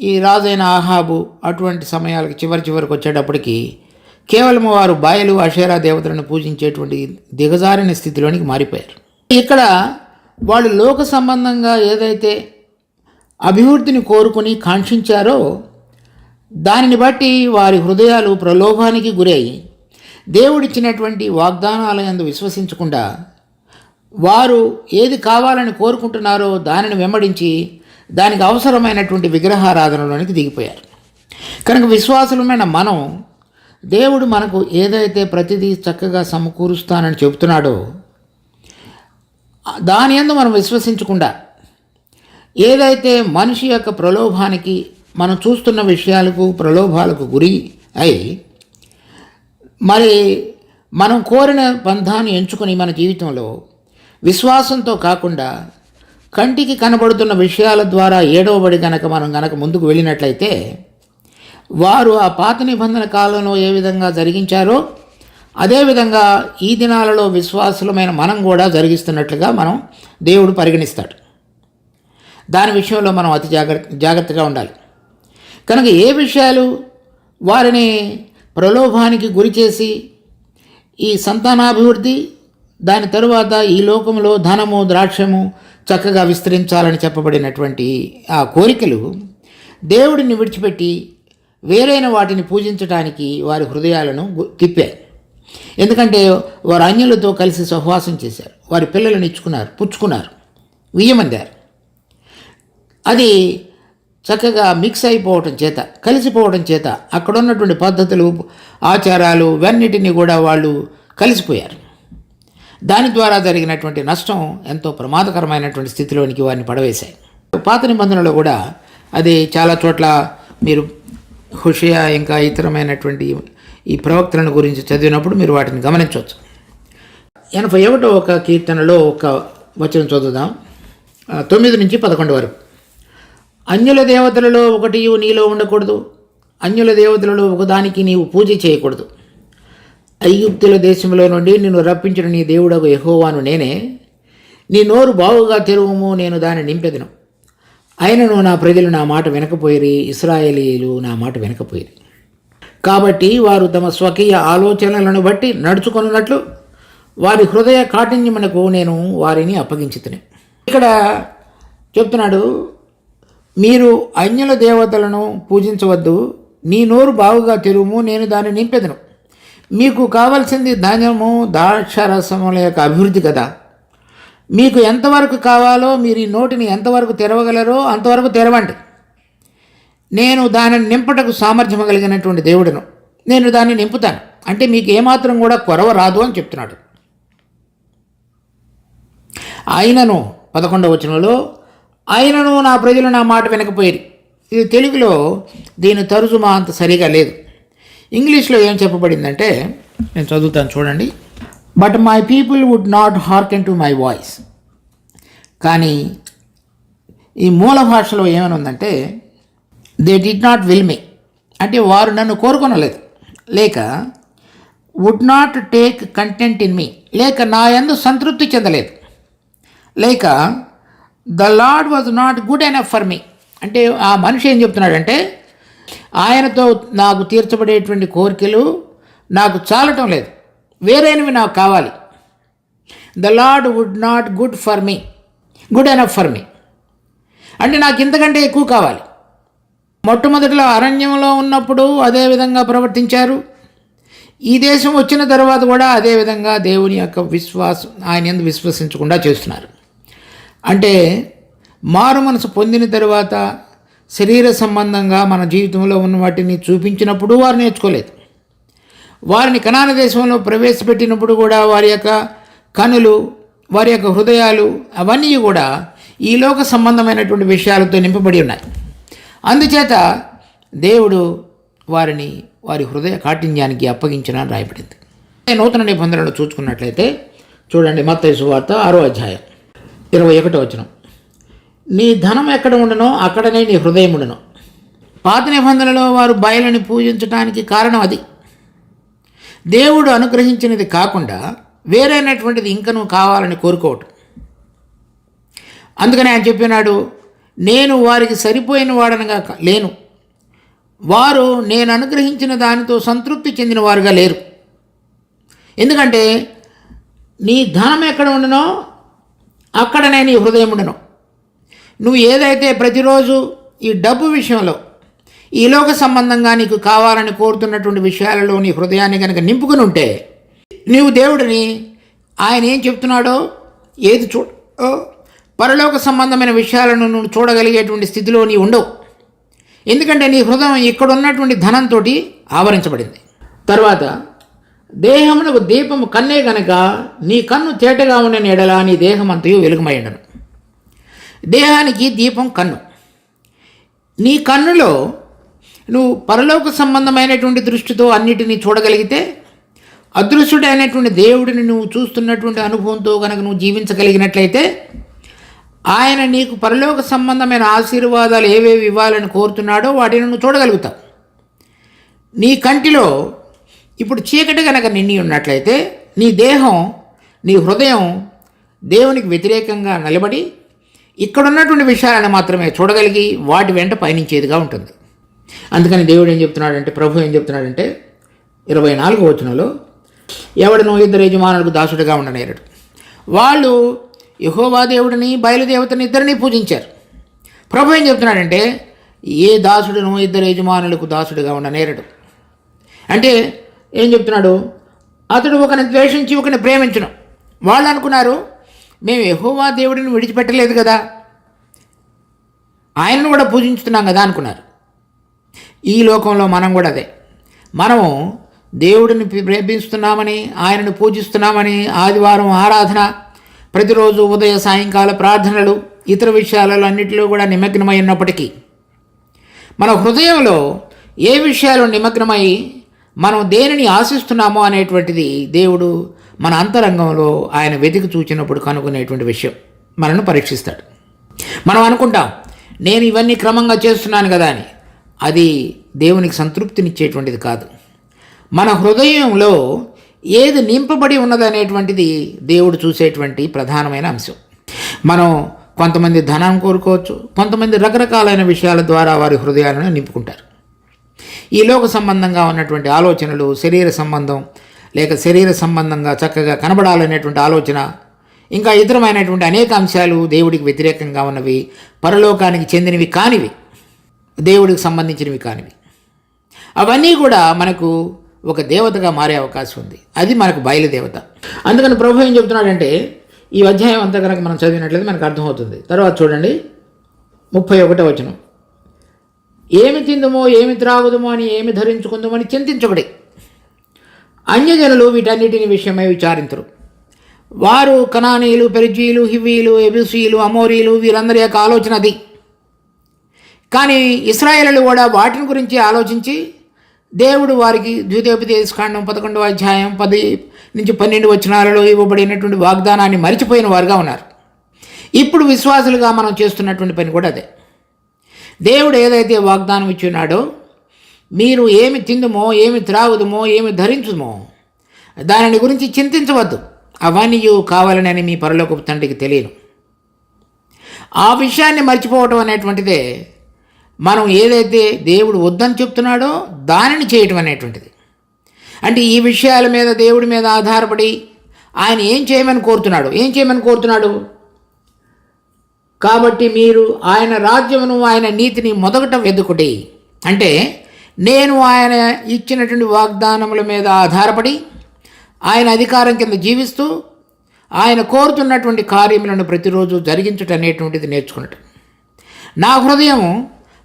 ఈ రాజైన ఆహాబు అటువంటి సమయాలకి చివరికి వచ్చేటప్పటికి కేవలం వారు బయలు, అషేరా దేవతలను పూజించేటువంటి దిగజారిన స్థితిలోనికి మారిపోయారు. ఇక్కడ వాళ్ళు లోక సంబంధంగా ఏదైతే అభివృద్ధిని కోరుకుని కాంక్షించారో దానిని బట్టి వారి హృదయాలు ప్రలోభానికి గురై దేవుడిచ్చినటువంటి వాగ్దానాలయందు విశ్వసించకుండా వారు ఏది కావాలని కోరుకుంటున్నారో దానిని వెంబడించి దానికి అవసరమైనటువంటి విగ్రహారాధనలోనికి దిగిపోయారు. కనుక విశ్వాసులమైన మనం, దేవుడు మనకు ఏదైతే ప్రతిదీ చక్కగా సమకూరుస్తానని చెబుతున్నాడో దాని యందు మనం విశ్వసించకుండా ఏదైతే మనిషి యొక్క ప్రలోభానికి, మనం చూస్తున్న విషయాలకు ప్రలోభాలకు గురి అయి మరి మనం కోరిన బంధాన్ని ఎంచుకొని మన జీవితంలో విశ్వాసంతో కాకుండా కంటికి కనబడుతున్న విషయాల ద్వారా ఏడవబడి మనం ముందుకు వెళ్ళినట్లయితే వారు ఆ పాత నిబంధన కాలంలో ఏ విధంగా జరిగించారో అదేవిధంగా ఈ దినాలలో విశ్వాసులమైన మనం కూడా జరిగిస్తున్నట్లుగా మనం దేవుడు పరిగణిస్తాడు. దాని విషయంలో మనం అతి జాగ్రత్తగా ఉండాలి. కనుక ఏ విషయాలు వారిని ప్రలోభానికి గురి చేసి ఈ సంతానాభివృద్ధి, దాని తరువాత ఈ లోకంలో ధనము, ద్రాక్షము చక్కగా విస్తరించాలని చెప్పబడినటువంటి ఆ కోరికలు దేవుడిని విడిచిపెట్టి వేరైన వాటిని పూజించడానికి వారి హృదయాలను తిప్పారు. ఎందుకంటే వారు అన్యులతో కలిసి సహవాసం చేశారు, వారి పిల్లలను ఇచ్చుకున్నారు, పుచ్చుకున్నారు, వియ్యమందారు. అది చక్కగా మిక్స్ అయిపోవటం చేత, కలిసిపోవడం చేత అక్కడ ఉన్నటువంటి పద్ధతులు, ఆచారాలు ఇవన్నిటినీ కూడా వాళ్ళు కలిసిపోయారు. దాని ద్వారా జరిగినటువంటి నష్టం ఎంతో ప్రమాదకరమైనటువంటి స్థితిలోనికి వారిని పడవేశాయి. పాత నిబంధనలో కూడా అది చాలా చోట్ల మీరు హోషేయ ఇంకా ఇతరమైనటువంటి ఈ ప్రవక్తలను గురించి చదివినప్పుడు మీరు వాటిని గమనించవచ్చు. 81వ కీర్తనలో ఒక వచనం చదువుదాం, 9-11 వరకు. అన్యుల దేవతలలో ఒకటి నీలో ఉండకూడదు, అన్యుల దేవతలలో ఒకదానికి నీవు పూజ చేయకూడదు. ఐగుప్తుల దేశంలో నుండి నిన్ను రప్పించిన నీ దేవుడగు యెహోవాను నేనే. నీ నోరు బావుగా తెరువుము, నేను దాన్ని నింపెదను. అయినను నా ప్రజలు నా మాట వినకపోయిరి, ఇశ్రాయేలీయులు నా మాట వినకపోయిరి. కాబట్టి వారు తమ స్వకీయ ఆలోచనలను బట్టి నడుచుకున్నట్లు వారి హృదయ కాఠిన్యమునకు నేను వారిని అప్పగించుతుని. ఇక్కడ చెప్తున్నాడు, మీరు అన్యుల దేవతలను పూజించవద్దు, నీ నోరు బావుగా తెరువుము, నేను దాన్ని నింపెదను. మీకు కావాల్సింది ధాన్యము, ద్రాక్షారసముల యొక్క అభివృద్ధి కదా. మీకు ఎంతవరకు కావాలో మీరు ఈ నోటిని ఎంతవరకు తెరవగలరో అంతవరకు తెరవండి. నేను దానిని నింపటకు సామర్థ్యం కలిగినటువంటి దేవుడును, నేను దాన్ని నింపుతాను. అంటే మీకు ఏమాత్రం కూడా కొరవ రాదు అని చెప్తున్నాడు. ఆయనను 11వ వచనంలో, ఆయనను నా ప్రజలు నా మాట వినకపోయేది. ఇది తెలుగులో దీని తరుజుమా అంత సరిగా లేదు. ఇంగ్లీష్లో ఏం చెప్పబడిందంటే, నేను చదువుతాను చూడండి. But my people would not hearken to my voice. కానీ ఈ మూల భాషలో ఏమని ఉందంటే, they did not will me, అంటే వారు నన్ను కోరుకొనలేదు, లేక would not take content in me, లేక నా యందు సంతృప్తి చెందలేదు, లేక the lord was not good enough for me. అంటే ఆ మనిషి ఏం చెప్తున్నాడంటే, ఆయనతో నాకు తీర్చబడేటువంటి కోరికలు నాకు చాలటం లేదు, వేరేనివి నాకు కావాలి. The lord would not good enough for me, అంటే నాకు ఇంతకంటే ఎక్కువ కావాలి. మొట్టమొదటిలో అరణ్యంలో ఉన్నప్పుడు అదే విధంగా ప్రవర్తించారు. ఈ దేశం వచ్చిన తర్వాత కూడా అదేవిధంగా దేవుని యొక్క ఆయన యందు విశ్వసించకుండా చేస్తున్నారు. అంటే మారు మనసు పొందిన తర్వాత శరీర సంబంధంగా మన జీవితంలో ఉన్న వాటిని చూపించినప్పుడు వారు నేర్చుకోలేదు. వారిని కనాన దేశంలో ప్రవేశపెట్టినప్పుడు కూడా వారి యొక్క కనులు, వారి యొక్క హృదయాలు అవన్నీ కూడా ఈ లోక సంబంధమైనటువంటి విషయాలతో నింపబడి ఉన్నాయి. అందుచేత దేవుడు వారిని వారి హృదయ కాఠిన్యానికి అప్పగించిన రాయబడింది. నూతన నిబంధనలు చూసుకున్నట్లయితే చూడండి, మత్తయి సువార్త 6వ అధ్యాయం 21వ వచనం. నీ ధనం ఎక్కడ ఉండనో అక్కడనే నీ హృదయం ఉండను. పాత నిబంధనలో వారు బయలుని పూజించడానికి కారణం అది. దేవుడు అనుగ్రహించినది కాకుండా వేరైనటువంటిది ఇంకనూ కావాలని కోరుకోవటం. అందుకని ఆయన చెప్పినాడు, నేను వారికి సరిపోయిన వాడనగా లేను, వారు నేను అనుగ్రహించిన దానితో సంతృప్తి చెందిన వారుగా లేరు. ఎందుకంటే నీ ధనం ఎక్కడ ఉండనో అక్కడనే నీ హృదయం ఉండను. నువ్వు ఏదైతే ప్రతిరోజు ఈ డబ్బు విషయంలో ఈ లోక సంబంధంగా నీకు కావాలని కోరుతున్నటువంటి విషయాలలో నీ హృదయాన్ని కనుక నింపుకుని ఉంటే, నీవు దేవుడిని ఆయన ఏం చెప్తున్నాడో ఏది పరలోక సంబంధమైన విషయాలను నువ్వు చూడగలిగేటువంటి స్థితిలో నీ ఉండవు. ఎందుకంటే నీ హృదయం ఇక్కడ ఉన్నటువంటి ధనంతో ఆవరించబడింది. తర్వాత దేహమునకు దీపము కన్నే గనక నీ కన్ను తేటగా ఉండిన ఎడల నీ దేహం అంతయు వెలుగుమై ఉండను. దేహానికి దీపం కన్ను. నీ కన్నులో నువ్వు పరలోక సంబంధమైనటువంటి దృష్టితో అన్నిటినీ చూడగలిగితే, అదృశ్యుడైనటువంటి దేవుడిని నువ్వు చూస్తున్నటువంటి అనుభవంతో కనుక నువ్వు జీవించగలిగినట్లయితే, ఆయన నీకు పరలోక సంబంధమైన ఆశీర్వాదాలు ఏవేవి ఇవ్వాలని కోరుతున్నాడో వాటిని నువ్వు చూడగలుగుతావు. నీ కంటిలో ఇప్పుడు చీకటి కనుక నిండి ఉన్నట్లయితే, నీ దేహం, నీ హృదయం దేవునికి వ్యతిరేకంగా నిలబడి ఇక్కడ ఉన్నటువంటి విషయాలను మాత్రమే చూడగలిగి వాటి వెంట పయనించేదిగా ఉంటుంది. అందుకని దేవుడు ఏం చెప్తున్నాడంటే, ప్రభు ఏం చెప్తున్నాడంటే 24వ వచనంలో, ఎవడనో ఇద్దరు యజమానులకు దాసుడిగా ఉండనేరడు. వాళ్ళు యెహోవా దేవుడిని బయలుదేవతని ఇద్దరిని పూజించారు. ప్రభు ఏం చెప్తున్నాడంటే, ఏ దాసుడును ఇద్దరు యజమానులకు దాసుడిగా ఉండనేరడు. అంటే ఏం చెప్తున్నాడు, అతడు ఒకరిని ద్వేషించి ఒకరిని ప్రేమించను. వాళ్ళు అనుకున్నారు, మేము యెహోవా దేవుడిని విడిచిపెట్టలేదు కదా, ఆయనను కూడా పూజించుతున్నాం కదా అనుకున్నారు. ఈ లోకంలో మనం కూడా అదే, మనము దేవుడిని ప్రేమిస్తున్నామని, ఆయనను పూజిస్తున్నామని, ఆదివారం ఆరాధన, ప్రతిరోజు ఉదయ సాయంకాల ప్రార్థనలు, ఇతర విషయాలలో అన్నింటిలో కూడా నిమగ్నమై ఉన్నప్పటికీ మన హృదయంలో ఏ విషయాలు నిమగ్నమై మనం దేనిని ఆశిస్తున్నామో అనేటువంటిది దేవుడు మన అంతరంగంలో ఆయన వెతికి చూచినప్పుడు కనుగొనేటువంటి విషయం. మనను పరీక్షిస్తాడు. మనం అనుకుంటాం, నేను ఇవన్నీ క్రమంగా చేస్తున్నాను కదా అని. అది దేవునికి సంతృప్తినిచ్చేటువంటిది కాదు. మన హృదయంలో ఏది నింపబడి ఉన్నదనేటువంటిది దేవుడు చూసేటువంటి ప్రధానమైన అంశం. మనం కొంతమంది ధనం కోరుకోవచ్చు, కొంతమంది రకరకాలైన విషయాల ద్వారా వారి హృదయాలను నింపుకుంటారు. ఈ లోక సంబంధంగా ఉన్నటువంటి ఆలోచనలు, శరీర సంబంధం లేక శరీర సంబంధంగా చక్కగా కనబడాలనేటువంటి ఆలోచన, ఇంకా ఇతరమైనటువంటి అనేక అంశాలు దేవుడికి వ్యతిరేకంగా ఉన్నవి, పరలోకానికి చెందినవి కానివి, దేవుడికి సంబంధించినవి కానివి, అవన్నీ కూడా మనకు ఒక దేవతగా మారే అవకాశం ఉంది. అది మనకు బయలుదేవత. అందుకని ప్రభు ఏం చెప్తున్నాడంటే, ఈ అధ్యాయం అంతా కనుక మనం చదివినట్లయితే మనకు అర్థమవుతుంది. తర్వాత చూడండి 31వ వచనం. ఏమి తిందుమో ఏమి త్రాగుదుమో అని ఏమి ధరించుకుందామో అని చింతించబడి అన్యజనులు వీటన్నిటిని విషయమై విచారించరు. వారు కనానీయులు, పెరిజీలు, హివ్వీలు, ఎబుసీలు, అమోరీలు వీరందరి యొక్క ఆలోచన అది. కానీ ఇశ్రాయేలీయులు కూడా వాటిని గురించి ఆలోచించి దేవుడు వారికి ద్వితీయోపదేశకాండం 11వ అధ్యాయం 10-12 వచనాలలో ఇవ్వబడినటువంటి వాగ్దానాన్ని మరిచిపోయిన వారుగా ఉన్నారు. ఇప్పుడు విశ్వాసులుగా మనం చేస్తున్నటువంటి పని కూడా అదే. దేవుడు ఏదైతే వాగ్దానం ఇచ్చున్నాడో, మీరు ఏమి తిందుమో ఏమి త్రాగుదుమో ఏమి ధరించుమో దానిని గురించి చింతించవద్దు, అవన్నీ కావాలని మీ పరలోకపు తండ్రికి తెలియను. ఆ విషయాన్ని మర్చిపోవటం అనేటువంటిదే మనం ఏదైతే దేవుడు వద్దని చెప్తున్నాడో దానిని చేయటం అనేటువంటిది. అంటే ఈ విషయాల మీద దేవుడి మీద ఆధారపడి ఆయన ఏం చేయమని కోరుతున్నాడు. కాబట్టి మీరు ఆయన రాజ్యమును ఆయన నీతిని మొదట వెతుకుడి. అంటే నేను ఆయన ఇచ్చినటువంటి వాగ్దానముల మీద ఆధారపడి ఆయన అధికారం కింద జీవిస్తూ ఆయన కోరుతున్నటువంటి కార్యములను ప్రతిరోజు జరిగించటం అనేటువంటిది నేర్చుకున్నట్టు. నా హృదయం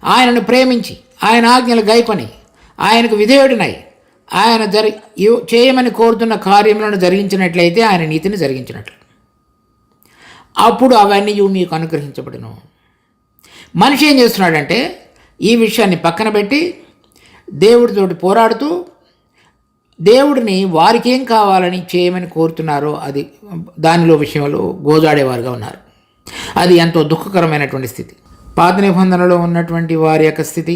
ఆయనను ప్రేమించి ఆయన ఆజ్ఞలు గైకొని ఆయనకు విధేయుడినై ఆయన చేయమని కోరుతున్న కార్యములను జరిగించినట్లయితే ఆయన నీతిని జరిగించినట్లు, అప్పుడు అవన్నీ మీకు అనుగ్రహించబడును. మనిషి ఏం చేస్తున్నాడంటే ఈ విషయాన్ని పక్కన పెట్టి దేవుడితోటి పోరాడుతూ దేవుడిని వారికి ఏం కావాలని చేయమని కోరుతున్నారో దానిలో విషయంలో గోజాడేవారుగా ఉన్నారు. అది ఎంతో దుఃఖకరమైనటువంటి స్థితి. పాత నిబంధనలో ఉన్నటువంటి వారి యొక్క స్థితి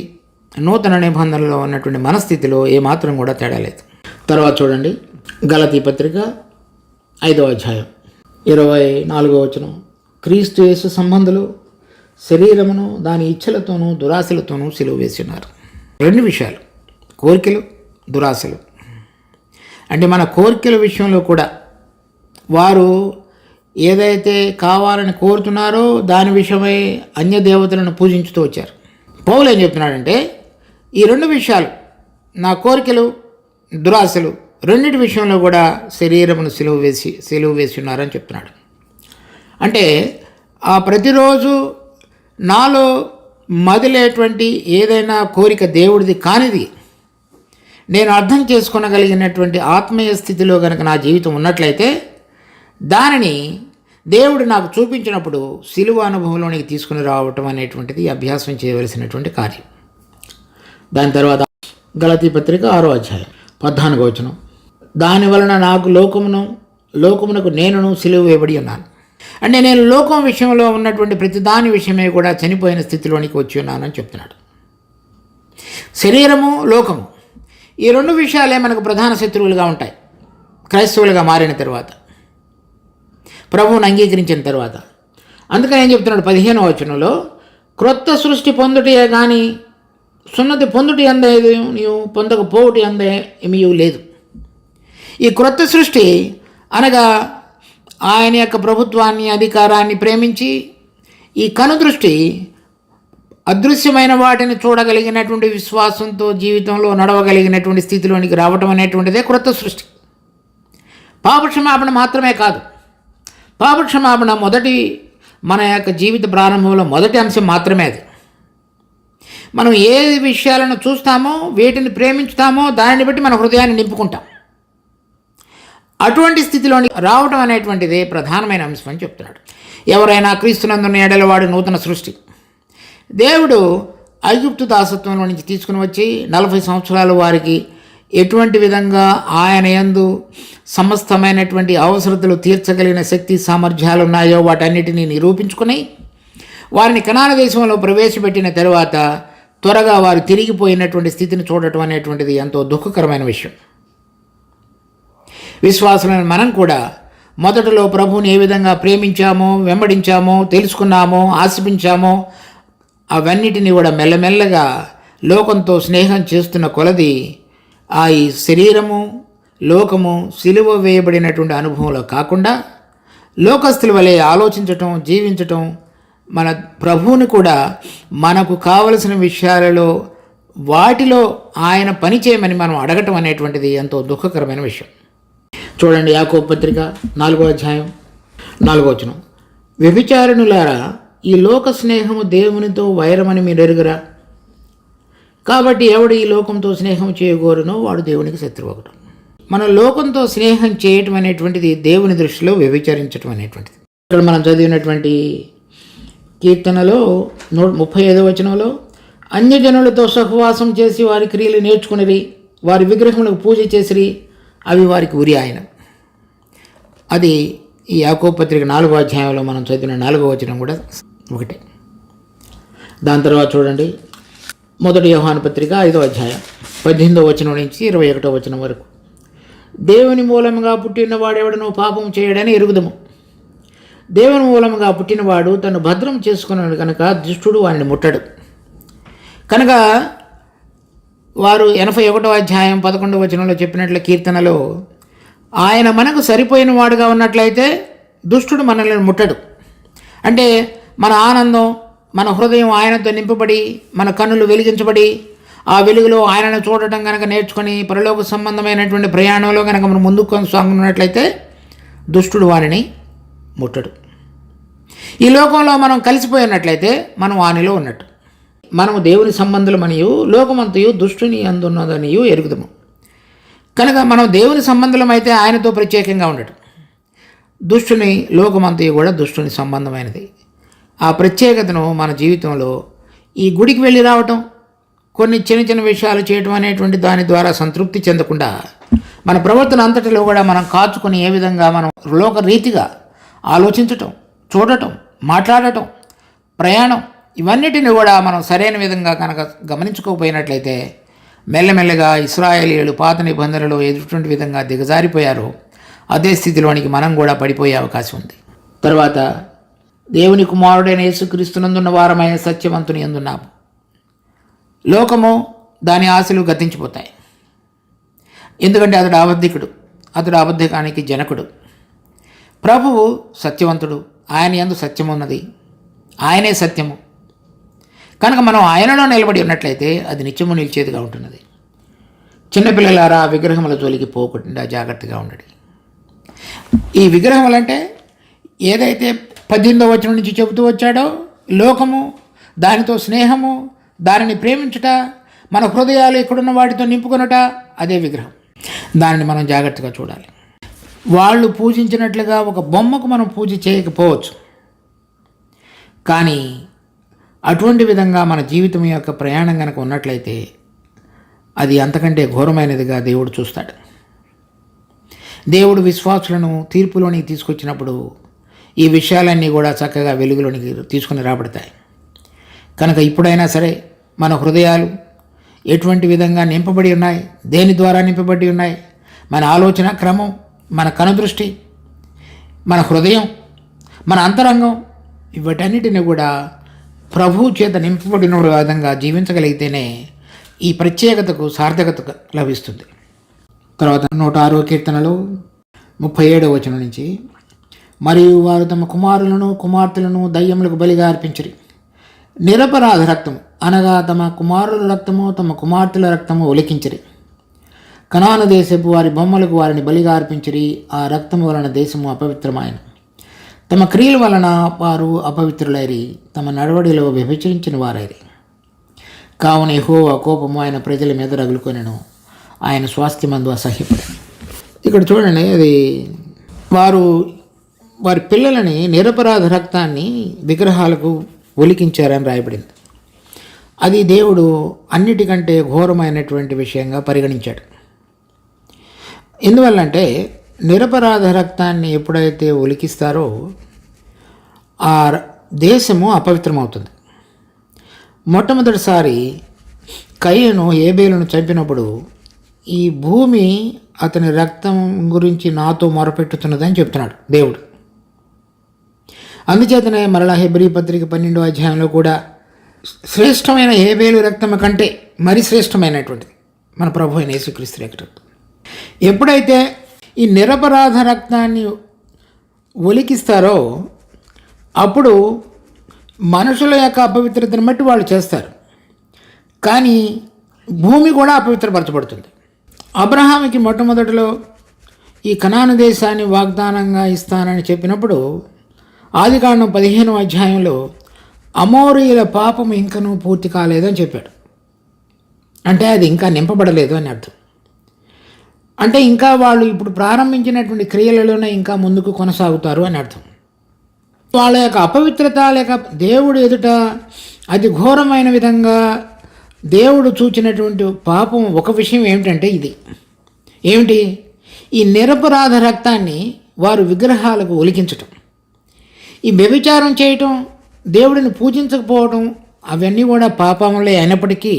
నూతన నిబంధనలో ఉన్నటువంటి మనస్థితిలో ఏమాత్రం కూడా తేడా లేదు. తర్వాత చూడండి గలతీ పత్రిక 5వ అధ్యాయం 24వ వచనం. క్రీస్తు యేసు సంబంధులు శరీరమును దాని ఇచ్చలతోనూ దురాశలతోనూ సిలువ వేస్తున్నారు. 2 విషయాలు, కోరికలు, దురాశలు. అంటే మన కోరికల విషయంలో కూడా వారు ఏదైతే కావాలని కోరుతున్నారో దాని విషయమై అన్య దేవతలను పూజించుతూ వచ్చారు. పౌలు ఏం చెప్తున్నాడంటే ఈ 2 విషయాలు, నా కోరికలు, దురాశలు, రెండింటి విషయంలో కూడా శరీరమును సిలువ వేసి ఉన్నారని చెప్తున్నాడు. అంటే ఆ ప్రతిరోజు నాలో మదిలేటువంటి ఏదైనా కోరిక దేవుడిది కానిది నేను అర్థం చేసుకోగలిగినటువంటి ఆత్మీయ స్థితిలో కనుక నా జీవితం ఉన్నట్లయితే దానిని దేవుడు నాకు చూపించినప్పుడు సిలువ అనుభవంలోనికి తీసుకుని రావటం అనేటువంటిది అభ్యాసం చేయవలసినటువంటి కార్యం. దాని తర్వాత గలతీ పత్రిక 6వ అధ్యాయం 14వ వచనం. దాని వలన నాకు లోకమునకు నేనును సిలువ వేయబడి ఉన్నాను. అంటే నేను లోకం విషయంలో ఉన్నటువంటి ప్రతి దాని విషయమే కూడా చనిపోయిన స్థితిలోనికి వచ్చి ఉన్నానని చెప్తున్నాడు. శరీరము, లోకము, ఈ 2 విషయాలే మనకు ప్రధాన శత్రువులుగా ఉంటాయి క్రైస్తవులుగా మారిన తర్వాత, ప్రభువును అంగీకరించిన తర్వాత. అందుకని ఏం చెప్తున్నాడు 15వ వచనంలో, క్రొత్త సృష్టి పొందుటే కానీ సున్నతి పొందుటి అందే నీవు పొందకపోవుటి అందే ఏమీ లేదు. ఈ క్రొత్త సృష్టి అనగా ఆయన యొక్క ప్రభుత్వాన్ని, అధికారాన్ని ప్రేమించి ఈ కనుదృష్టి అదృశ్యమైన వాటిని చూడగలిగినటువంటి విశ్వాసంతో జీవితంలో నడవగలిగినటువంటి స్థితిలోనికి రావటం అనేటువంటిదే క్రొత్త సృష్టి. పాపక్షమాపణ మాత్రమే కాదు, పాపక్షమాపణ మన యొక్క జీవిత ప్రారంభంలో మొదటి అంశం మాత్రమే. అది మనం ఏ విషయాలను చూస్తామో, వేటిని ప్రేమించుతామో దానిని బట్టి మన హృదయాన్ని నింపుకుంటాం. అటువంటి స్థితిలోని రావటం అనేటువంటిదే ప్రధానమైన అంశం అని చెప్తున్నాడు. ఎవరైనా క్రీస్తునందున్న ఎడల వాడు నూతన సృష్టి. దేవుడు ఐగుప్తు దాసత్వంలో నుంచి తీసుకుని వచ్చి 40 సంవత్సరాలు వారికి ఎటువంటి విధంగా ఆయన యందు సమస్తమైనటువంటి అవసరతలు తీర్చగలిగిన శక్తి సామర్థ్యాలు ఉన్నాయో వాటన్నిటినీ నిరూపించుకుని వారిని కనాన దేశంలో ప్రవేశపెట్టిన తరువాత త్వరగా వారు తిరిగిపోయినటువంటి స్థితిని చూడటం అనేటువంటిది ఎంతో దుఃఖకరమైన విషయం. విశ్వాసులైన మనం కూడా మొదటలో ప్రభువుని ఏ విధంగా ప్రేమించామో, వెంబడించామో, తెలుసుకున్నామో, ఆశించామో అవన్నిటినీ కూడా మెల్లమెల్లగా లోకంతో స్నేహం చేస్తున్న కొలది ఈ శరీరము, లోకము సిలువ వేయబడినటువంటి అనుభవంలో కాకుండా లోకస్తుల వలె ఆలోచించటం, జీవించటం, మన ప్రభువుని కూడా మనకు కావలసిన విషయాలలో వాటిలో ఆయన పని చేయమని మనం అడగటం అనేటువంటిది ఎంతో దుఃఖకరమైన విషయం. చూడండి యాకోబు పత్రిక 4వ అధ్యాయం 4వ వచనం, వ్యభిచారిణులారా, ఈ లోక స్నేహము దేవునితో వైరమని మీరు ఎరుగురా. కాబట్టి ఎవడు ఈ లోకంతో స్నేహం చేయగోరునో వాడు దేవునికి శత్రువు ఒకడు. మన లోకంతో స్నేహం చేయటం అనేటువంటిది దేవుని దృష్టిలో వ్యభిచరించటం అనేటువంటిది. ఇక్కడ మనం చదివినటువంటి కీర్తనలో 35వ వచనంలో, అన్యజనులతో సహవాసం చేసి వారి క్రియలు నేర్చుకునిరి, వారి విగ్రహములకు పూజ చేసిరి, అవి వారికి ఉరి ఆయన. అది ఈ యాకోబు పత్రిక 4వ అధ్యాయంలో మనం చదివిన 4వ వచనం కూడా ఒకటే. దాని తర్వాత చూడండి, 1 యోహాను పత్రిక 5వ అధ్యాయం 18వ వచనం నుంచి 21వ వచనం వరకు, దేవుని మూలముగా పుట్టిన వాడెవడను పాపం చేయడని ఎరుగుదము. దేవుని మూలముగా పుట్టినవాడు తను భద్రం చేసుకున్నాడు కనుక దుష్టుడు వాడిని ముట్టడు. కనుక వారు 81వ అధ్యాయం 11వ వచనంలో చెప్పినట్లు కీర్తనలో, ఆయన మనకు సరిపోయిన వాడుగా ఉన్నట్లయితే దుష్టుడు మనల్ని ముట్టడు. అంటే మన ఆనందం, మన హృదయం ఆయనతో నింపబడి, మన కన్నులు వెలిగించబడి, ఆ వెలుగులో ఆయనను చూడటం కనుక నేర్చుకొని పరలోక సంబంధమైనటువంటి ప్రయాణంలో కనుక మనం ముందుకు కొనసాగుతున్నట్లయితే దుష్టుడు వారిని ముట్టడు. ఈ లోకంలో మనం కలిసిపోయినట్లయితే మనం వానిలో ఉన్నట్టు. మనము దేవుని సంబంధులమనియు లోకమంతయు దుష్టుని అందున్నదనియు ఎరుగుదము. కనుక మనం దేవుని సంబంధులమైతే ఆయనతో ప్రత్యేకంగా ఉండటం. దుష్టుని లోకమంతయు కూడా దుష్టుని సంబంధమైనది. ఆ ప్రత్యేకతను మన జీవితంలో ఈ గుడికి వెళ్ళి రావటం, కొన్ని చిన్న చిన్న విషయాలు చేయటం అనేటువంటి దాని ద్వారా సంతృప్తి చెందకుండా మన ప్రవర్తన అంతటిలో కూడా మనం కాచుకొని ఏ విధంగా మనం లోక రీతిగా ఆలోచించటం, చూడటం, మాట్లాడటం, ప్రయాణం, ఇవన్నిటిని కూడా మనం సరైన విధంగా కనుక గమనించుకోకపోయినట్లయితే మెల్లమెల్లగా ఇశ్రాయేలీయులు పాత నిబంధనలో ఎటువంటి విధంగా దిగజారిపోయారో అదే స్థితిలోనికి మనం కూడా పడిపోయే అవకాశం ఉంది. తర్వాత దేవుని కుమారుడైన యేసుక్రీస్తునందున్న వారమైన సత్యవంతుని యందున్నాము. లోకము దాని ఆశలు గతించిపోతాయి. ఎందుకంటే అతడు అబద్ధికుడు, అతడు అబద్ధికానికి జనకుడు. ప్రభువు సత్యవంతుడు, ఆయన యందు సత్యం ఉన్నది, ఆయనే సత్యము. కనుక మనం ఆయనలో నిలబడి ఉన్నట్లయితే అది నిత్యము నిలిచేదిగా ఉంటున్నది. చిన్నపిల్లలారా, విగ్రహముల జోలికి పోకుండా జాగ్రత్తగా ఉండండి. ఈ విగ్రహములంటే ఏదైతే 18వ వచనం నుంచి చెబుతూ వచ్చాడో, లోకము, దానితో స్నేహము, దానిని ప్రేమించుట, మన హృదయాలు ఇక్కడున్న వాటితో నింపుకొనుట, అదే విగ్రహం. దానిని మనం జాగ్రత్తగా చూడాలి. వాళ్ళు పూజించినట్లుగా ఒక బొమ్మకు మనం పూజ చేయకపోవచ్చు, కానీ అటువంటి విధంగా మన జీవితం యొక్క ప్రయాణం కనుక ఉన్నట్లయితే అది అంతకంటే ఘోరమైనదిగా దేవుడు చూస్తాడు. దేవుడు విశ్వాసులను తీర్పులోనికి తీసుకొచ్చినప్పుడు ఈ విషయాలన్నీ కూడా చక్కగా వెలుగులోనికి తీసుకుని రాబడతాయి. కనుక ఇప్పుడైనా సరే మన హృదయాలు ఎటువంటి విధంగా నింపబడి ఉన్నాయి, దేని ద్వారా నింపబడి ఉన్నాయి, మన ఆలోచన క్రమం, మన కనుదృష్టి, మన హృదయం, మన అంతరంగం, వీటన్నిటిని కూడా ప్రభువు చేత నింపబడిన విధంగా జీవించగలిగితేనే ఈ ప్రత్యేకతకు సార్థకత లభిస్తుంది. తర్వాత 106వ కీర్తనలో 37వ వచనం నుంచి, మరియు వారు తమ కుమారులను కుమార్తెలను దయ్యములకు బలిగా అర్పించిరి. నిరపరాధ రక్తము అనగా తమ కుమారుల రక్తము తమ కుమార్తెల రక్తము ఒలికించిరి. కనాను దేశపు వారి బొమ్మలకు వారిని బలిగా అర్పించిరి. ఆ రక్తము వలన దేశము అపవిత్రమైన. తమ క్రియల వలన వారు అపవిత్రులైరి, తమ నడవడిలో విభజించిన వారైరి. కావున యెహోవా కోపము ఆయన ప్రజల మీద రగులుకొనెను, ఆయన స్వాస్థ్యమందు అసహ్యపడి. ఇక్కడ చూడండి, అది వారి పిల్లలని నిరపరాధ రక్తాన్ని విగ్రహాలకు ఒలికించారని రాయబడింది. అది దేవుడు అన్నిటికంటే ఘోరమైనటువంటి విషయంగా పరిగణించాడు. ఎందువల్లంటే నిరపరాధ రక్తాన్ని ఎప్పుడైతే ఒలికిస్తారో ఆ దేశము అపవిత్రమవుతుంది. మొట్టమొదటిసారి కయీను హేబేలును చంపినప్పుడు ఈ భూమి అతని రక్తం గురించి నాతో మొరపెట్టుతున్నదని చెప్తున్నాడు దేవుడు. అందుచేతనే మరలా హెబ్రీ పత్రిక 12వ అధ్యాయంలో కూడా శ్రేష్టమైన హేబేలు రక్తం కంటే మరి శ్రేష్టమైనటువంటిది మన ప్రభు అయిన యేసుక్రీస్తు రక్తం. ఎప్పుడైతే ఈ నిరపరాధ రక్తాన్ని ఒలికిస్తారో అప్పుడు మనుషుల యొక్క అపవిత్రతను బట్టి వాళ్ళు చేస్తారు, కానీ భూమి కూడా అపవిత్రపరచబడుతుంది. అబ్రహాముకి మొట్టమొదటిలో ఈ కనాను దేశాన్ని వాగ్దానంగా ఇస్తానని చెప్పినప్పుడు ఆదికాండం 15వ అధ్యాయంలో అమోరీయుల పాపం ఇంకనూ పూర్తి కాలేదని చెప్పాడు. అంటే అది ఇంకా నింపబడలేదు అని అర్థం. అంటే ఇంకా వాళ్ళు ఇప్పుడు ప్రారంభించినటువంటి క్రియలలోనే ఇంకా ముందుకు కొనసాగుతారు అని అర్థం. వాళ్ళ యొక్క అపవిత్రత లేక దేవుడు ఎదుట అది ఘోరమైన విధంగా దేవుడు చూచినటువంటి పాపం ఒక విషయం ఏమిటంటే ఇది ఏమిటి, ఈ నిరపరాధ రక్తాన్ని వారు విగ్రహాలకు ఒలికించటం, ఈ వ్యభిచారం చేయటం, దేవుడిని పూజించకపోవడం, అవన్నీ కూడా పాపములే అయినప్పటికీ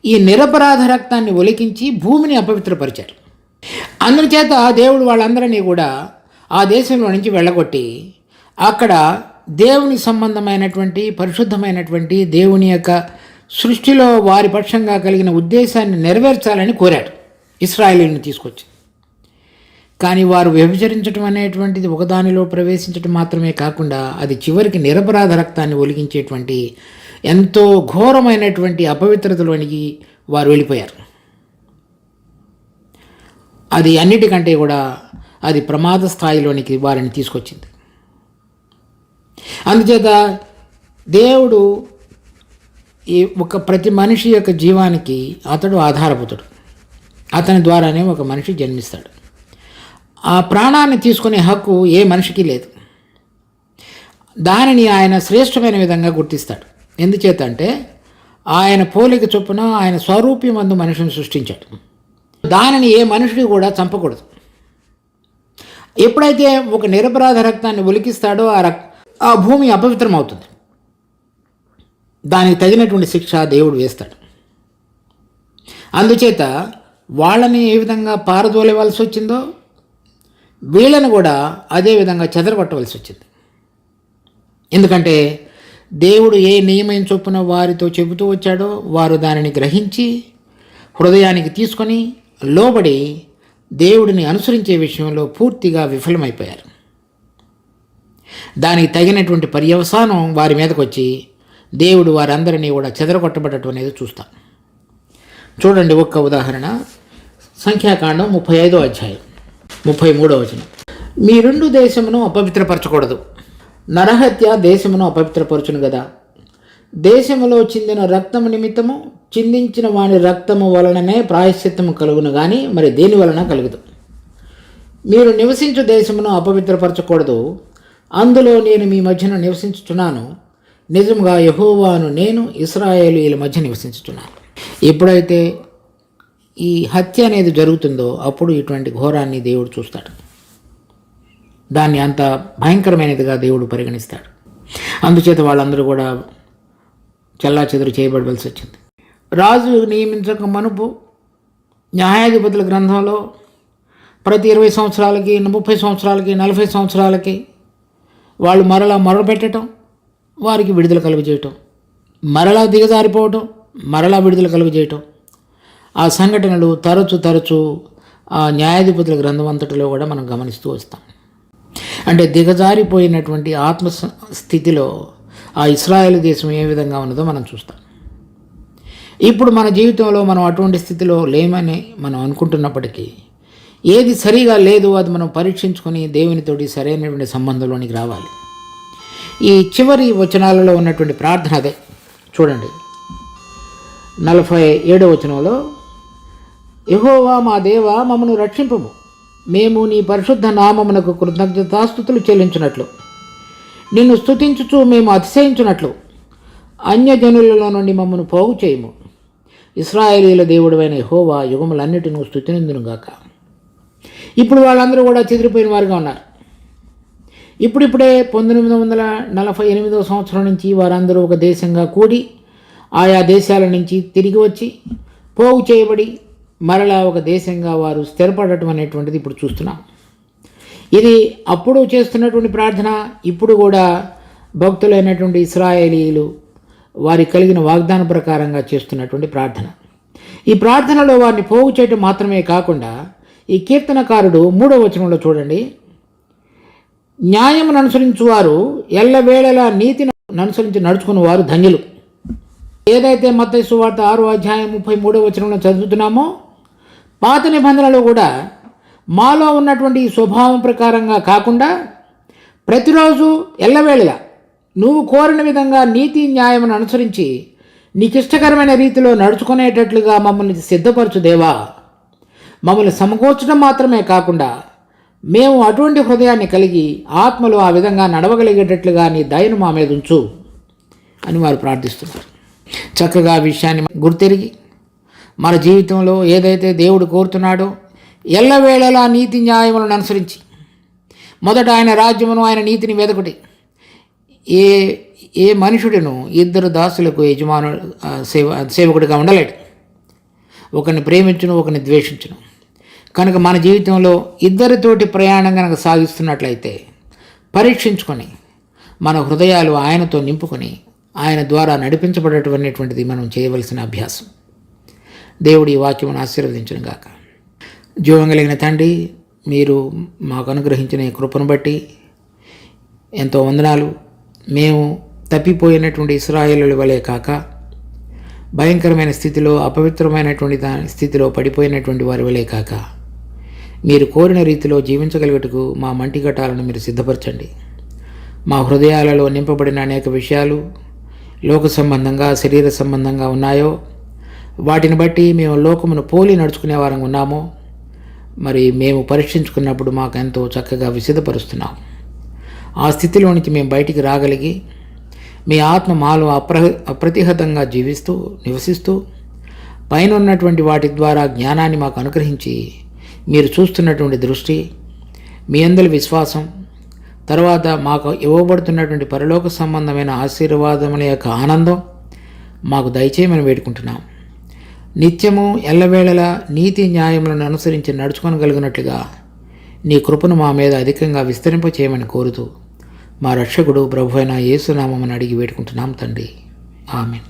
ఈ నిరపరాధ రక్తాన్ని ఒలికించి భూమిని అపవిత్రపరిచారు. అందుచేత దేవుడు వాళ్ళందరినీ కూడా ఆ దేశంలో నుంచి వెళ్ళగొట్టి అక్కడ దేవుని సంబంధమైనటువంటి పరిశుద్ధమైనటువంటి దేవుని యొక్క సృష్టిలో వారి పక్షంగా కలిగిన ఉద్దేశాన్ని నెరవేర్చాలని కోరాడు ఇశ్రాయేలీయులను తీసుకొచ్చి. కానీ వారు వ్యభిచరించడం అనేటువంటిది ఒకదానిలో ప్రవేశించడం మాత్రమే కాకుండా అది చివరికి నిరపరాధ రక్తాన్ని ఒలిగించేటువంటి ఎంతో ఘోరమైనటువంటి అపవిత్రతలోనికి వారు వెళ్ళిపోయారు. అది అన్నిటికంటే కూడా అది ప్రమాద స్థాయిలోనికి వారిని తీసుకొచ్చింది. అందుచేత దేవుడు ఈ ప్రతి మనిషి యొక్క జీవానికి అతడు ఆధారభూతుడు. అతని ద్వారానే ఒక మనిషి జన్మిస్తాడు. ఆ ప్రాణాన్ని తీసుకునే హక్కు ఏ మనిషికి లేదు. దానిని ఆయన శ్రేష్టమైన విధంగా గుర్తిస్తాడు. ఎందుచేత అంటే ఆయన పోలిక చొప్పున ఆయన స్వరూప్యమందు మనిషిని సృష్టించాడు. దానిని ఏ మనుషుడు కూడా చంపకూడదు. ఎప్పుడైతే ఒక నిరపరాధ రక్తాన్ని ఒలికిస్తాడో ఆ భూమి అపవిత్రమవుతుంది. దానికి తగినటువంటి శిక్ష దేవుడు వేస్తాడు. అందుచేత వాళ్ళని ఏ విధంగా పారదోలేవలసి వచ్చిందో వీళ్ళని కూడా అదే విధంగా చెదరగొట్టవలసి వచ్చింది. ఎందుకంటే దేవుడు ఏ నియమం చొప్పున వారితో చెబుతూ వచ్చాడో వారు దానిని గ్రహించి హృదయానికి తీసుకొని లోబడి దేవుడిని అనుసరించే విషయంలో పూర్తిగా విఫలమైపోయారు. దానికి తగినటువంటి పర్యవసానం వారి మీదకి వచ్చి దేవుడు వారందరినీ కూడా చెదరగొట్టబడటం అనేది చూస్తాం. చూడండి, ఒక్క ఉదాహరణ. సంఖ్యాకాండం 35వ అధ్యాయం 33వ వచనం. మీ రెండు దేశమును అపవిత్రపరచకూడదు, నరహత్య దేశమును అపవిత్రపరచును కదా. దేశములో చిందిన రక్తము నిమిత్తము చిందించిన వాని రక్తము వలననే ప్రాయశ్చిత్తము కలుగును కానీ మరి దేని వలన కలుగుదు. మీరు నివసించు దేశమును అపవిత్రపరచకూడదు, అందులో నేను మీ మధ్యన నివసించుచున్నాను. నిజంగా యెహోవాను నేను ఇశ్రాయేలీయుల మధ్య నివసించుచున్నాను. ఎప్పుడైతే ఈ హత్య అనేది జరుగుతుందో అప్పుడు ఇటువంటి ఘోరాన్ని దేవుడు చూస్తాడు. దాన్ని అంత భయంకరమైనదిగా దేవుడు పరిగణిస్తాడు. అందుచేత వాళ్ళందరూ కూడా చెల్లాచెదురు చేయబడవలసి వచ్చింది. రాజు నియమించక మనుపు న్యాయాధిపతుల గ్రంథంలో ప్రతి 20 సంవత్సరాలకి 30 సంవత్సరాలకి 40 సంవత్సరాలకి వాళ్ళు మరలా మొరపెట్టడం, వారికి విడుదల కలుగజేయటం, మరలా దిగజారిపోవటం, మరలా విడుదల కలుగజేయటం, ఆ సంఘటనలు తరచు ఆ న్యాయాధిపతుల గ్రంథం అంతటిలో కూడా మనం గమనిస్తూ వస్తాం. అంటే దిగజారిపోయినటువంటి ఆత్మస్థితిలో ఆ ఇశ్రాయేలు దేశం ఏ విధంగా ఉన్నదో మనం చూస్తాం. ఇప్పుడు మన జీవితంలో మనం అటువంటి స్థితిలో లేమని మనం అనుకుంటున్నప్పటికీ ఏది సరిగా లేదు అది మనం పరీక్షించుకొని దేవునితోటి సరైనటువంటి సంబంధంలోనికి రావాలి. ఈ చివరి వచనాలలో ఉన్నటువంటి ప్రార్థన అదే. చూడండి, 47వ వచనంలో, యెహోవా మా దేవా మమ్మను రక్షింపము, మేము నీ పరిశుద్ధ నామమునకు కృతజ్ఞతాస్తుతులు చెల్లించున్నట్లు, నిన్ను స్తుతించుచు మేము అతిశయించున్నట్లు అన్యజనులలో నుండి మమ్మను పోగు చేయము. ఇశ్రాయేలీయుల దేవుడైన యెహోవా యుగములన్నిటినూ స్తుతినందునుగాక. ఇప్పుడు వాళ్ళందరూ కూడా చెదిరిపోయిన వారుగా ఉన్నారు. ఇప్పుడిప్పుడే 1948వ సంవత్సరం నుంచి వారందరూ ఒక దేశంగా కూడి ఆయా దేశాల నుంచి తిరిగి వచ్చి పోగు చేయబడి మరలా ఒక దేశంగా వారు స్థిరపడటం అనేటువంటిది ఇప్పుడు చూస్తున్నాం. ఇది అప్పుడు చేస్తున్నటువంటి ప్రార్థన, ఇప్పుడు కూడా భక్తులైనటువంటి ఇశ్రాయేలీయులు వారికి కలిగిన వాగ్దాన ప్రకారంగా చేస్తున్నటువంటి ప్రార్థన. ఈ ప్రార్థనలో వారిని పోగు చేయటం మాత్రమే కాకుండా ఈ కీర్తనకారుడు 3వ వచనంలో చూడండి, న్యాయమును అనుసరించువారు ఎల్లవేళలా నీతిని అనుసరించి నడుచుకున్న వారు ధన్యులు. ఏదైతే మత్తయి సువార్త 6వ అధ్యాయం 33వ వచనంలో చదువుతున్నామో, పాత నిబంధనలో కూడా మాలో ఉన్నటువంటి స్వభావం ప్రకారంగా కాకుండా ప్రతిరోజు ఎల్లవేళలా నువ్వు కోరిన విధంగా నీతి న్యాయమును అనుసరించి నీకిష్టకరమైన రీతిలో నడుచుకునేటట్లుగా మమ్మల్ని సిద్ధపరచు దేవా. మమ్మల్ని సమకూర్చడం మాత్రమే కాకుండా మేము అటువంటి హృదయాన్ని కలిగి ఆత్మలో ఆ విధంగా నడవగలిగేటట్లుగా నీ దయను మా మీద ఉంచు అని వారు ప్రార్థిస్తున్నారు. చక్కగా ఆ విషయాన్ని గుర్తెరిగి మన జీవితంలో ఏదైతే దేవుడు కోరుతున్నాడో ఎల్లవేళలా నీతి న్యాయములను అనుసరించి మొదట ఆయన రాజ్యమును ఆయన నీతిని వెదకుడి. ఏ మనుషుడును ఇద్దరు దాసులకు సేవకుడిగా ఉండలేడు. ఒకరిని ప్రేమించును, ఒకరిని ద్వేషించును. కనుక మన జీవితంలో ఇద్దరితోటి ప్రయాణం కనుక సాగిస్తున్నట్లయితే పరీక్షించుకొని మన హృదయాలు ఆయనతో నింపుకొని ఆయన ద్వారా నడిపించబడేటువంటిది మనం చేయవలసిన అభ్యాసం. దేవుడు ఈ వాక్యమును ఆశీర్వదించును గాక. జీవం కలిగిన తండ్రి, మీరు మాకు అనుగ్రహించిన ఈ కృపను బట్టి ఎంతో వందనాలు. మేము తప్పిపోయినటువంటి ఇశ్రాయేలుల వలె కాక భయంకరమైన స్థితిలో, అపవిత్రమైనటువంటి స్థితిలో పడిపోయినటువంటి వారి వలె కాక మీరు కోరిన రీతిలో జీవించగలిగటకు మా మంటిఘటాలను మీరు సిద్ధపరచండి. మా హృదయాలలో నింపబడిన అనేక విషయాలు లోక సంబంధంగా, శరీర సంబంధంగా ఉన్నాయో వాటిని బట్టి మేము లోకమును పోలి నడుచుకునే వారంగా ఉన్నామో మరి మేము పరీక్షించుకున్నప్పుడు మాకు ఎంతో చక్కగా విసిదపరుస్తున్నాం. ఆ స్థితిలో నుంచి మేము బయటికి రాగలిగి మీ ఆత్మ మాలో అప్రతిహతంగా నివసిస్తూ పైన ఉన్నటువంటి వాటి ద్వారా జ్ఞానాన్ని మాకు అనుగ్రహించి మీరు చూస్తున్నటువంటి దృష్టి, మీ అందరి విశ్వాసం, తర్వాత మాకు ఇవ్వబడుతున్నటువంటి పరలోక సంబంధమైన ఆశీర్వాదముల యొక్క ఆనందం మాకు దయచేయమని వేడుకుంటున్నాం. నిత్యము ఎల్లవేళలా నీతి న్యాయములను అనుసరించి నడుచుకోగలిగినట్లుగా నీ కృపను మా మీద అధికంగా విస్తరింపచేయమని కోరుతూ మా రక్షకుడు ప్రభువైన యేసు నామమున అడిగి వేడుకుంటున్నాం తండ్రి. ఆమేన్.